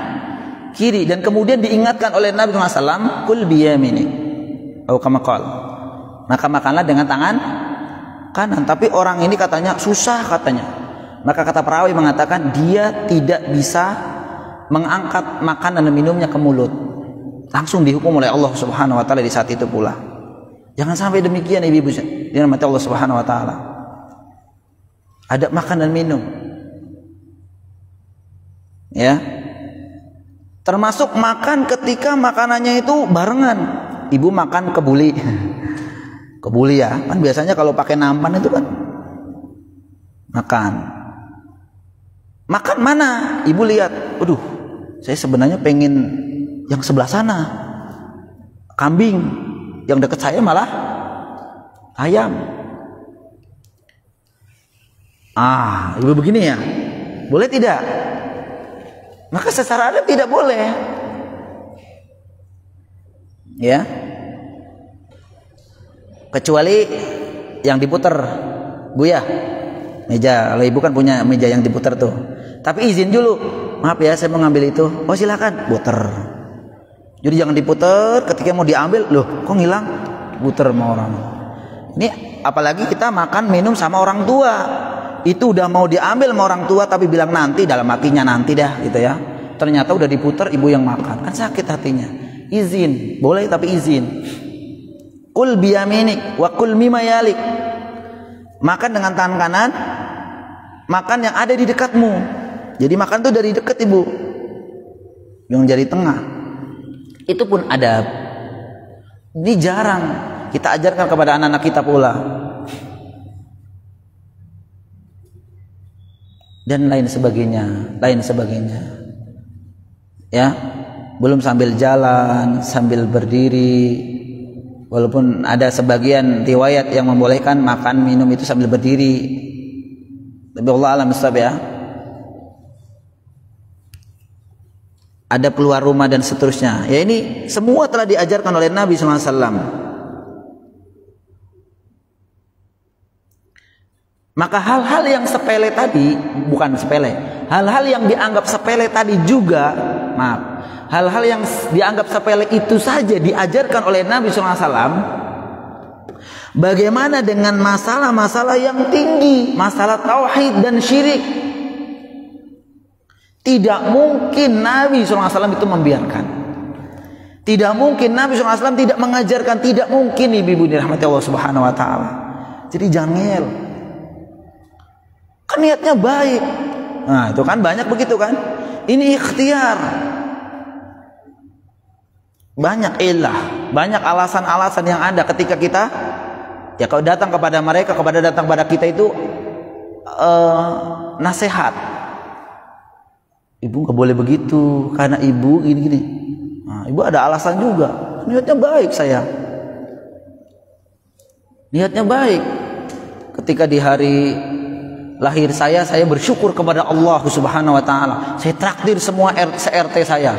kiri, dan kemudian diingatkan oleh Nabi SAW, kul biyamini atau kama qala, maka makanlah dengan tangan kanan. Tapi orang ini katanya susah katanya. Maka kata perawi mengatakan dia tidak bisa mengangkat makanan dan minumnya ke mulut. Langsung dihukum oleh Allah Subhanahu wa taala di saat itu pula. Jangan sampai demikian ibu-ibu dirahmati Allah Subhanahu wa taala. Ada makan dan minum. Ya. Termasuk makan ketika makanannya itu barengan. Ibu makan kebuli. Kebuli ya, kan biasanya kalau pakai nampan itu kan makan. Makan mana? Ibu lihat, aduh, saya sebenarnya pengen yang sebelah sana, kambing. Yang dekat saya malah ayam. Ibu begini ya, boleh tidak? Maka secara adat tidak boleh. Ya. Kecuali yang diputer, Bu ya. Meja, kalau ibu kan punya meja yang diputer tuh. Tapi izin dulu. Maaf ya, saya mau ngambil itu. Oh silakan, puter. Jadi jangan diputer, ketika mau diambil, loh kok ngilang? Puter sama orang. Ini apalagi kita makan minum sama orang tua. Itu udah mau diambil sama orang tua tapi bilang nanti, dalam hatinya nanti dah gitu ya. Ternyata udah diputer, ibu yang makan. Kan sakit hatinya. Izin, boleh tapi izin. Kul biyaminik wa kul mimma yalik. Makan dengan tangan kanan, makan yang ada di dekatmu. Jadi makan tuh dari dekat ibu, yang dari tengah. Itu pun adab. Ini jarang kita ajarkan kepada anak-anak kita pula. Dan lain sebagainya, lain sebagainya. Ya, belum sambil jalan, sambil berdiri. Walaupun ada sebagian riwayat yang membolehkan makan minum itu sambil berdiri. Tapi Allah alam bisawab ya. Ada keluar rumah dan seterusnya. Ya ini semua telah diajarkan oleh Nabi SAW. Maka hal-hal yang sepele tadi, bukan sepele, hal-hal yang dianggap sepele tadi juga, maaf, hal-hal yang dianggap sepele itu saja diajarkan oleh Nabi SAW. Bagaimana dengan masalah-masalah yang tinggi, masalah tauhid dan syirik? Tidak mungkin Nabi SAW itu membiarkan. Tidak mungkin Nabi SAW tidak mengajarkan. Tidak mungkin ibu-ibu dirahmati Allah Subhanahu Wa Taala. Jadi jangan ngel. Kan niatnya baik. Nah itu kan banyak begitu kan. Ini ikhtiar. Banyak ilah, banyak alasan-alasan yang ada ketika kita ya kalau datang kepada mereka, datang kepada kita itu nasihat. Ibu nggak boleh begitu karena ibu gini-gini. Nah, ibu ada alasan juga. Niatnya baik saya. Niatnya baik. Ketika di hari lahir saya bersyukur kepada Allah Subhanahu Wa Taala. Saya traktir semua RT saya.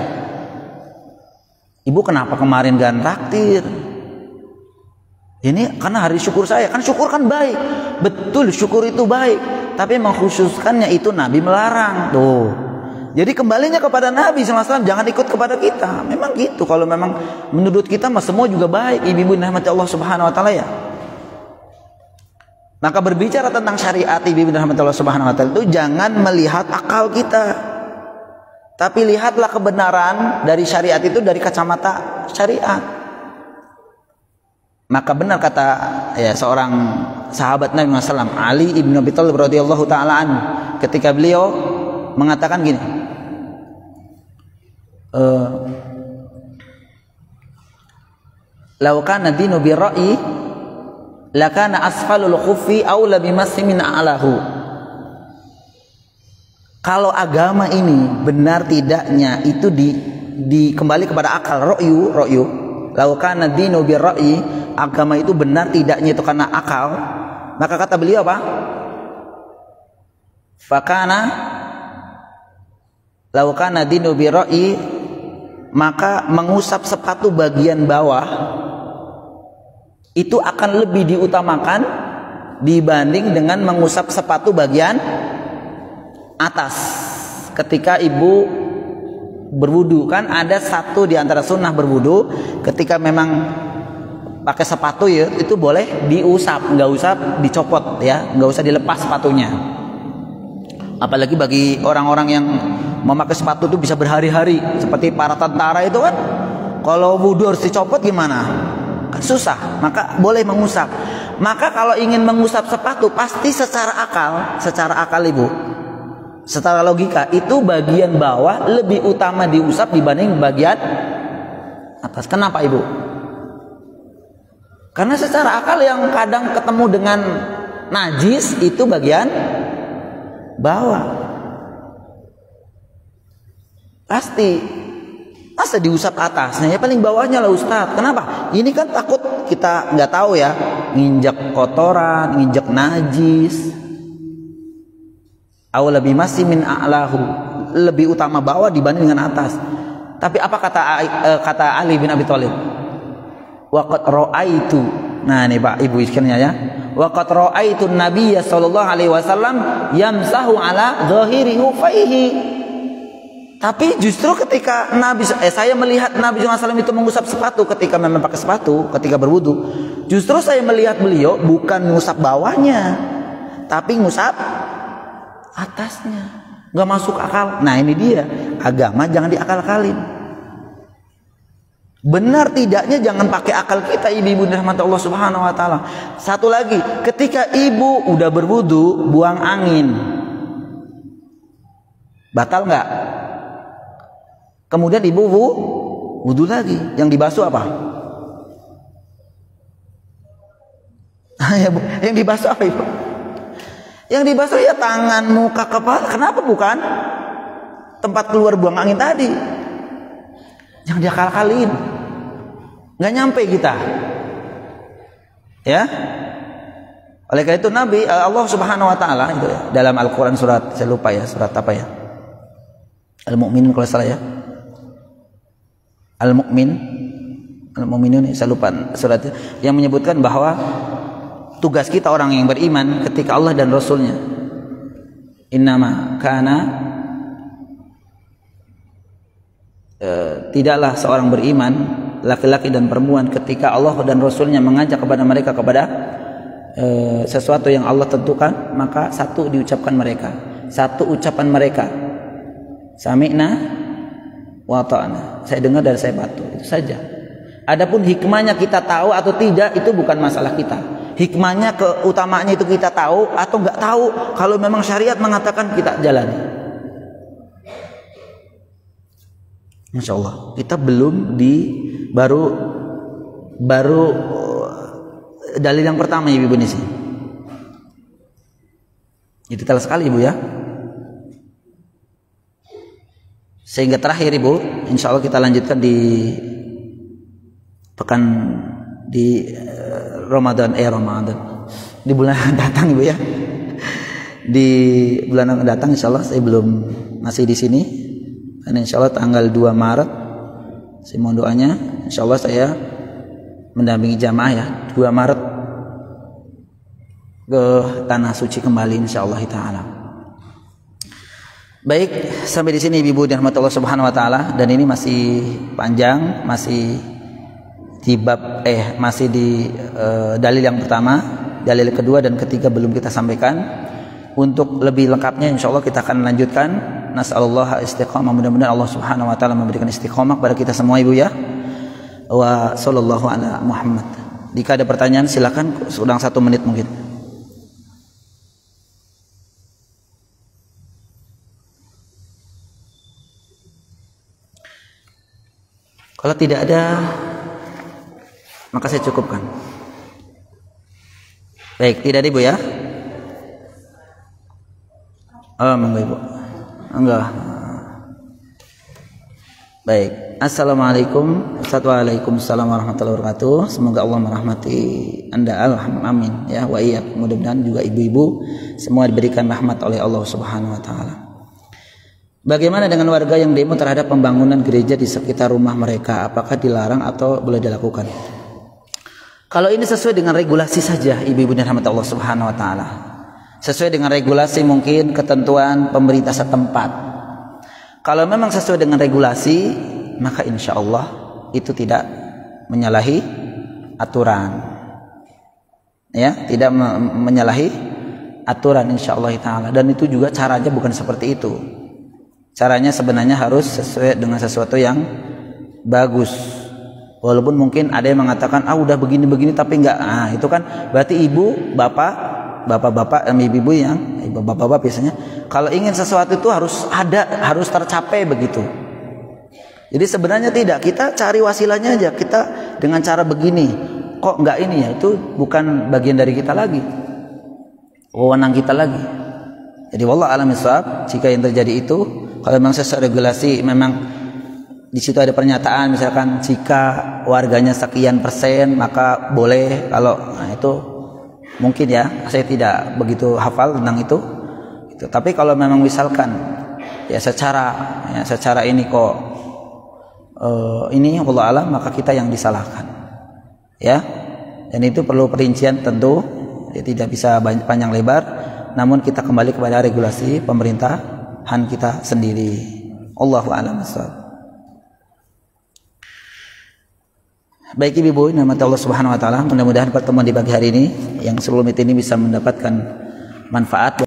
Ibu kenapa kemarin gak traktir? Ini karena hari syukur saya. Kan syukur kan baik. Betul syukur itu baik. Tapi mengkhususkannya itu Nabi melarang. Tuh. Jadi kembalinya kepada Nabi SAW. Jangan ikut kepada kita. Memang gitu. Kalau memang menurut kita semua juga baik. Ibu-ibu rahmati Allah Subhanahu Wa Taala ya. Maka berbicara tentang syariat ibu-ibu rahmati Allah Subhanahu Wa Taala itu jangan melihat akal kita. Tapi lihatlah kebenaran dari syariat itu dari kacamata syariat. Maka benar kata ya seorang sahabat Nabi SAW, Ali ibn Abi Thalib radhiyallahu taala anhu, ketika beliau mengatakan gini, "Lau kana dinu bi ra'yi, lakana asfalul khuffi aula bimassi min a'lahu." Kalau agama ini benar tidaknya itu kembali kepada akal, ro'yu, Lau kana dinu birra'yi, agama itu benar tidaknya itu karena akal, maka kata beliau apa? Fakana lau kana dinu birra'yi, maka mengusap sepatu bagian bawah itu akan lebih diutamakan dibanding dengan mengusap sepatu bagian atas. Ketika ibu berwudu, kan ada satu di antara sunnah berwudu, ketika memang pakai sepatu ya itu boleh diusap, nggak usah dicopot ya, nggak usah dilepas sepatunya. Apalagi bagi orang-orang yang memakai sepatu itu bisa berhari-hari, seperti para tentara itu kan, kalau wudu harus dicopot gimana? Kan susah, maka boleh mengusap. Maka kalau ingin mengusap sepatu pasti secara akal ibu, secara logika itu bagian bawah lebih utama diusap dibanding bagian atas. Kenapa ibu? Karena secara akal yang kadang ketemu dengan najis itu bagian bawah. Pasti masa diusap atasnya, ya paling bawahnya lah Ustadz. Kenapa? Ini kan takut kita nggak tahu ya, nginjak kotoran, nginjak najis. Aw lebih masih min a'lahu, lebih utama bawah dibanding dengan atas. Tapi apa kata Ali bin Abi Thalib? Waqad ra'aitu. Nah nih Pak Ibu sekalian ya. Waqad ra'aitu Nabiy sallallahu alaihi wasallam yamsahu ala dhahiri hufaihi. Tapi justru ketika saya melihat Nabi SAW itu mengusap sepatu ketika memang pakai sepatu, ketika berwudu, justru saya melihat beliau bukan mengusap bawahnya, tapi ngusap atasnya. Nggak masuk akal. Nah ini dia, agama jangan diakal-akalin. Benar tidaknya jangan pakai akal kita, ibu-ibu rahmat Allah Subhanahu Wa Taala. Satu lagi, ketika ibu udah berwudu buang angin, batal nggak? Kemudian ibu wudu lagi, yang dibasuh apa? Yang dibasuh apa ibu? Yang dibasuh ya tangan, muka, kepala. Kenapa bukan tempat keluar buang angin tadi? Jangan diakal-akalin, nggak nyampe kita. Ya. Oleh karena itu Allah Subhanahu Wa Taala itu ya, dalam Al-Quran surat, saya lupa ya surat apa ya, Al-Mu'minun kalau salah ya. Al-Mu'minun saya lupa suratnya, yang menyebutkan bahwa tugas kita orang yang beriman ketika Allah dan Rasulnya, innama kana, tidaklah seorang beriman laki-laki dan perempuan ketika Allah dan Rasulnya mengajak kepada mereka kepada sesuatu yang Allah tentukan, maka satu diucapkan mereka, satu ucapan mereka, sami'na wa ta'na, saya dengar dan saya patuh, itu saja. Adapun hikmahnya kita tahu atau tidak itu bukan masalah kita. Hikmahnya, keutamaannya itu kita tahu atau nggak tahu. Kalau memang syariat mengatakan kita jalani. Masya Allah, kita belum baru dalil yang pertama ya ibu Nisi. Itu detail sekali ibu ya. Sehingga terakhir ibu, insya Allah kita lanjutkan di pekan di Ramadan di bulan datang ibu ya. Di bulan yang datang insya Allah saya belum masih di sini, dan insya Allah tanggal 2 Maret saya mohon doanya, insya Allah saya mendampingi jamaah ya 2 Maret ke tanah suci kembali insya Allah Ta'ala. Baik, sampai di sini ibu dan rahmat Allah Subhanahu Wa Taala, dan ini masih panjang, masih di bab masih di dalil yang pertama, dalil kedua dan ketiga belum kita sampaikan. Untuk lebih lengkapnya insya Allah kita akan lanjutkan. Nas'alullah istiqamah, mudah-mudahan Allah Subhanahu Wa Taala memberikan istiqamah kepada kita semua ibu ya. Wa sallallahu ala Muhammad. Jika ada pertanyaan silakan, sedang 1 menit mungkin. Kalau tidak ada, maka saya cukupkan. Baik, tidak ada ibu ya? Oh, monggo ibu. Enggak. Baik. Assalamualaikum. Waalaikumsalam warahmatullahi wabarakatuh. Semoga Allah merahmati Anda. Amin ya wa iyyakum. Mudah-mudahan juga ibu-ibu semua diberikan rahmat oleh Allah Subhanahu wa taala. Bagaimana dengan warga yang demo terhadap pembangunan gereja di sekitar rumah mereka? Apakah dilarang atau boleh dilakukan? Kalau ini sesuai dengan regulasi saja, ibu-ibu dan rahmat Allah Subhanahu wa taala. Sesuai dengan regulasi mungkin ketentuan pemerintah setempat. Kalau memang sesuai dengan regulasi, maka insya Allah itu tidak menyalahi aturan, ya, tidak menyalahi aturan insya Allah taala. Dan itu juga caranya bukan seperti itu. Caranya sebenarnya harus sesuai dengan sesuatu yang bagus. Walaupun mungkin ada yang mengatakan udah begini-begini tapi enggak. Itu kan berarti ibu, bapak-bapak, ibu-ibu yang bapak-bapak biasanya kalau ingin sesuatu itu harus ada, harus tercapai begitu. Jadi sebenarnya tidak, kita cari wasilahnya aja. Kita dengan cara begini, kok enggak ini ya, itu bukan bagian dari kita lagi, wewenang kita lagi. Jadi wallah alam bisawab, jika yang terjadi itu kalau memang sesuai regulasi, memang di situ ada pernyataan misalkan jika warganya sekian persen maka boleh. Kalau itu mungkin ya, saya tidak begitu hafal tentang itu. Tapi kalau memang misalkan ya secara ini kok ini Allah alam, maka kita yang disalahkan, ya. Dan itu perlu perincian tentu, ya, tidak bisa panjang lebar. Namun kita kembali kepada regulasi pemerintahan kita sendiri. Allahu a'lam bishawab. Baik ibu-ibu, nama Allah Subhanahu wa taala, mudah-mudahan pertemuan di pagi hari ini yang sebelum itu ini bisa mendapatkan manfaat.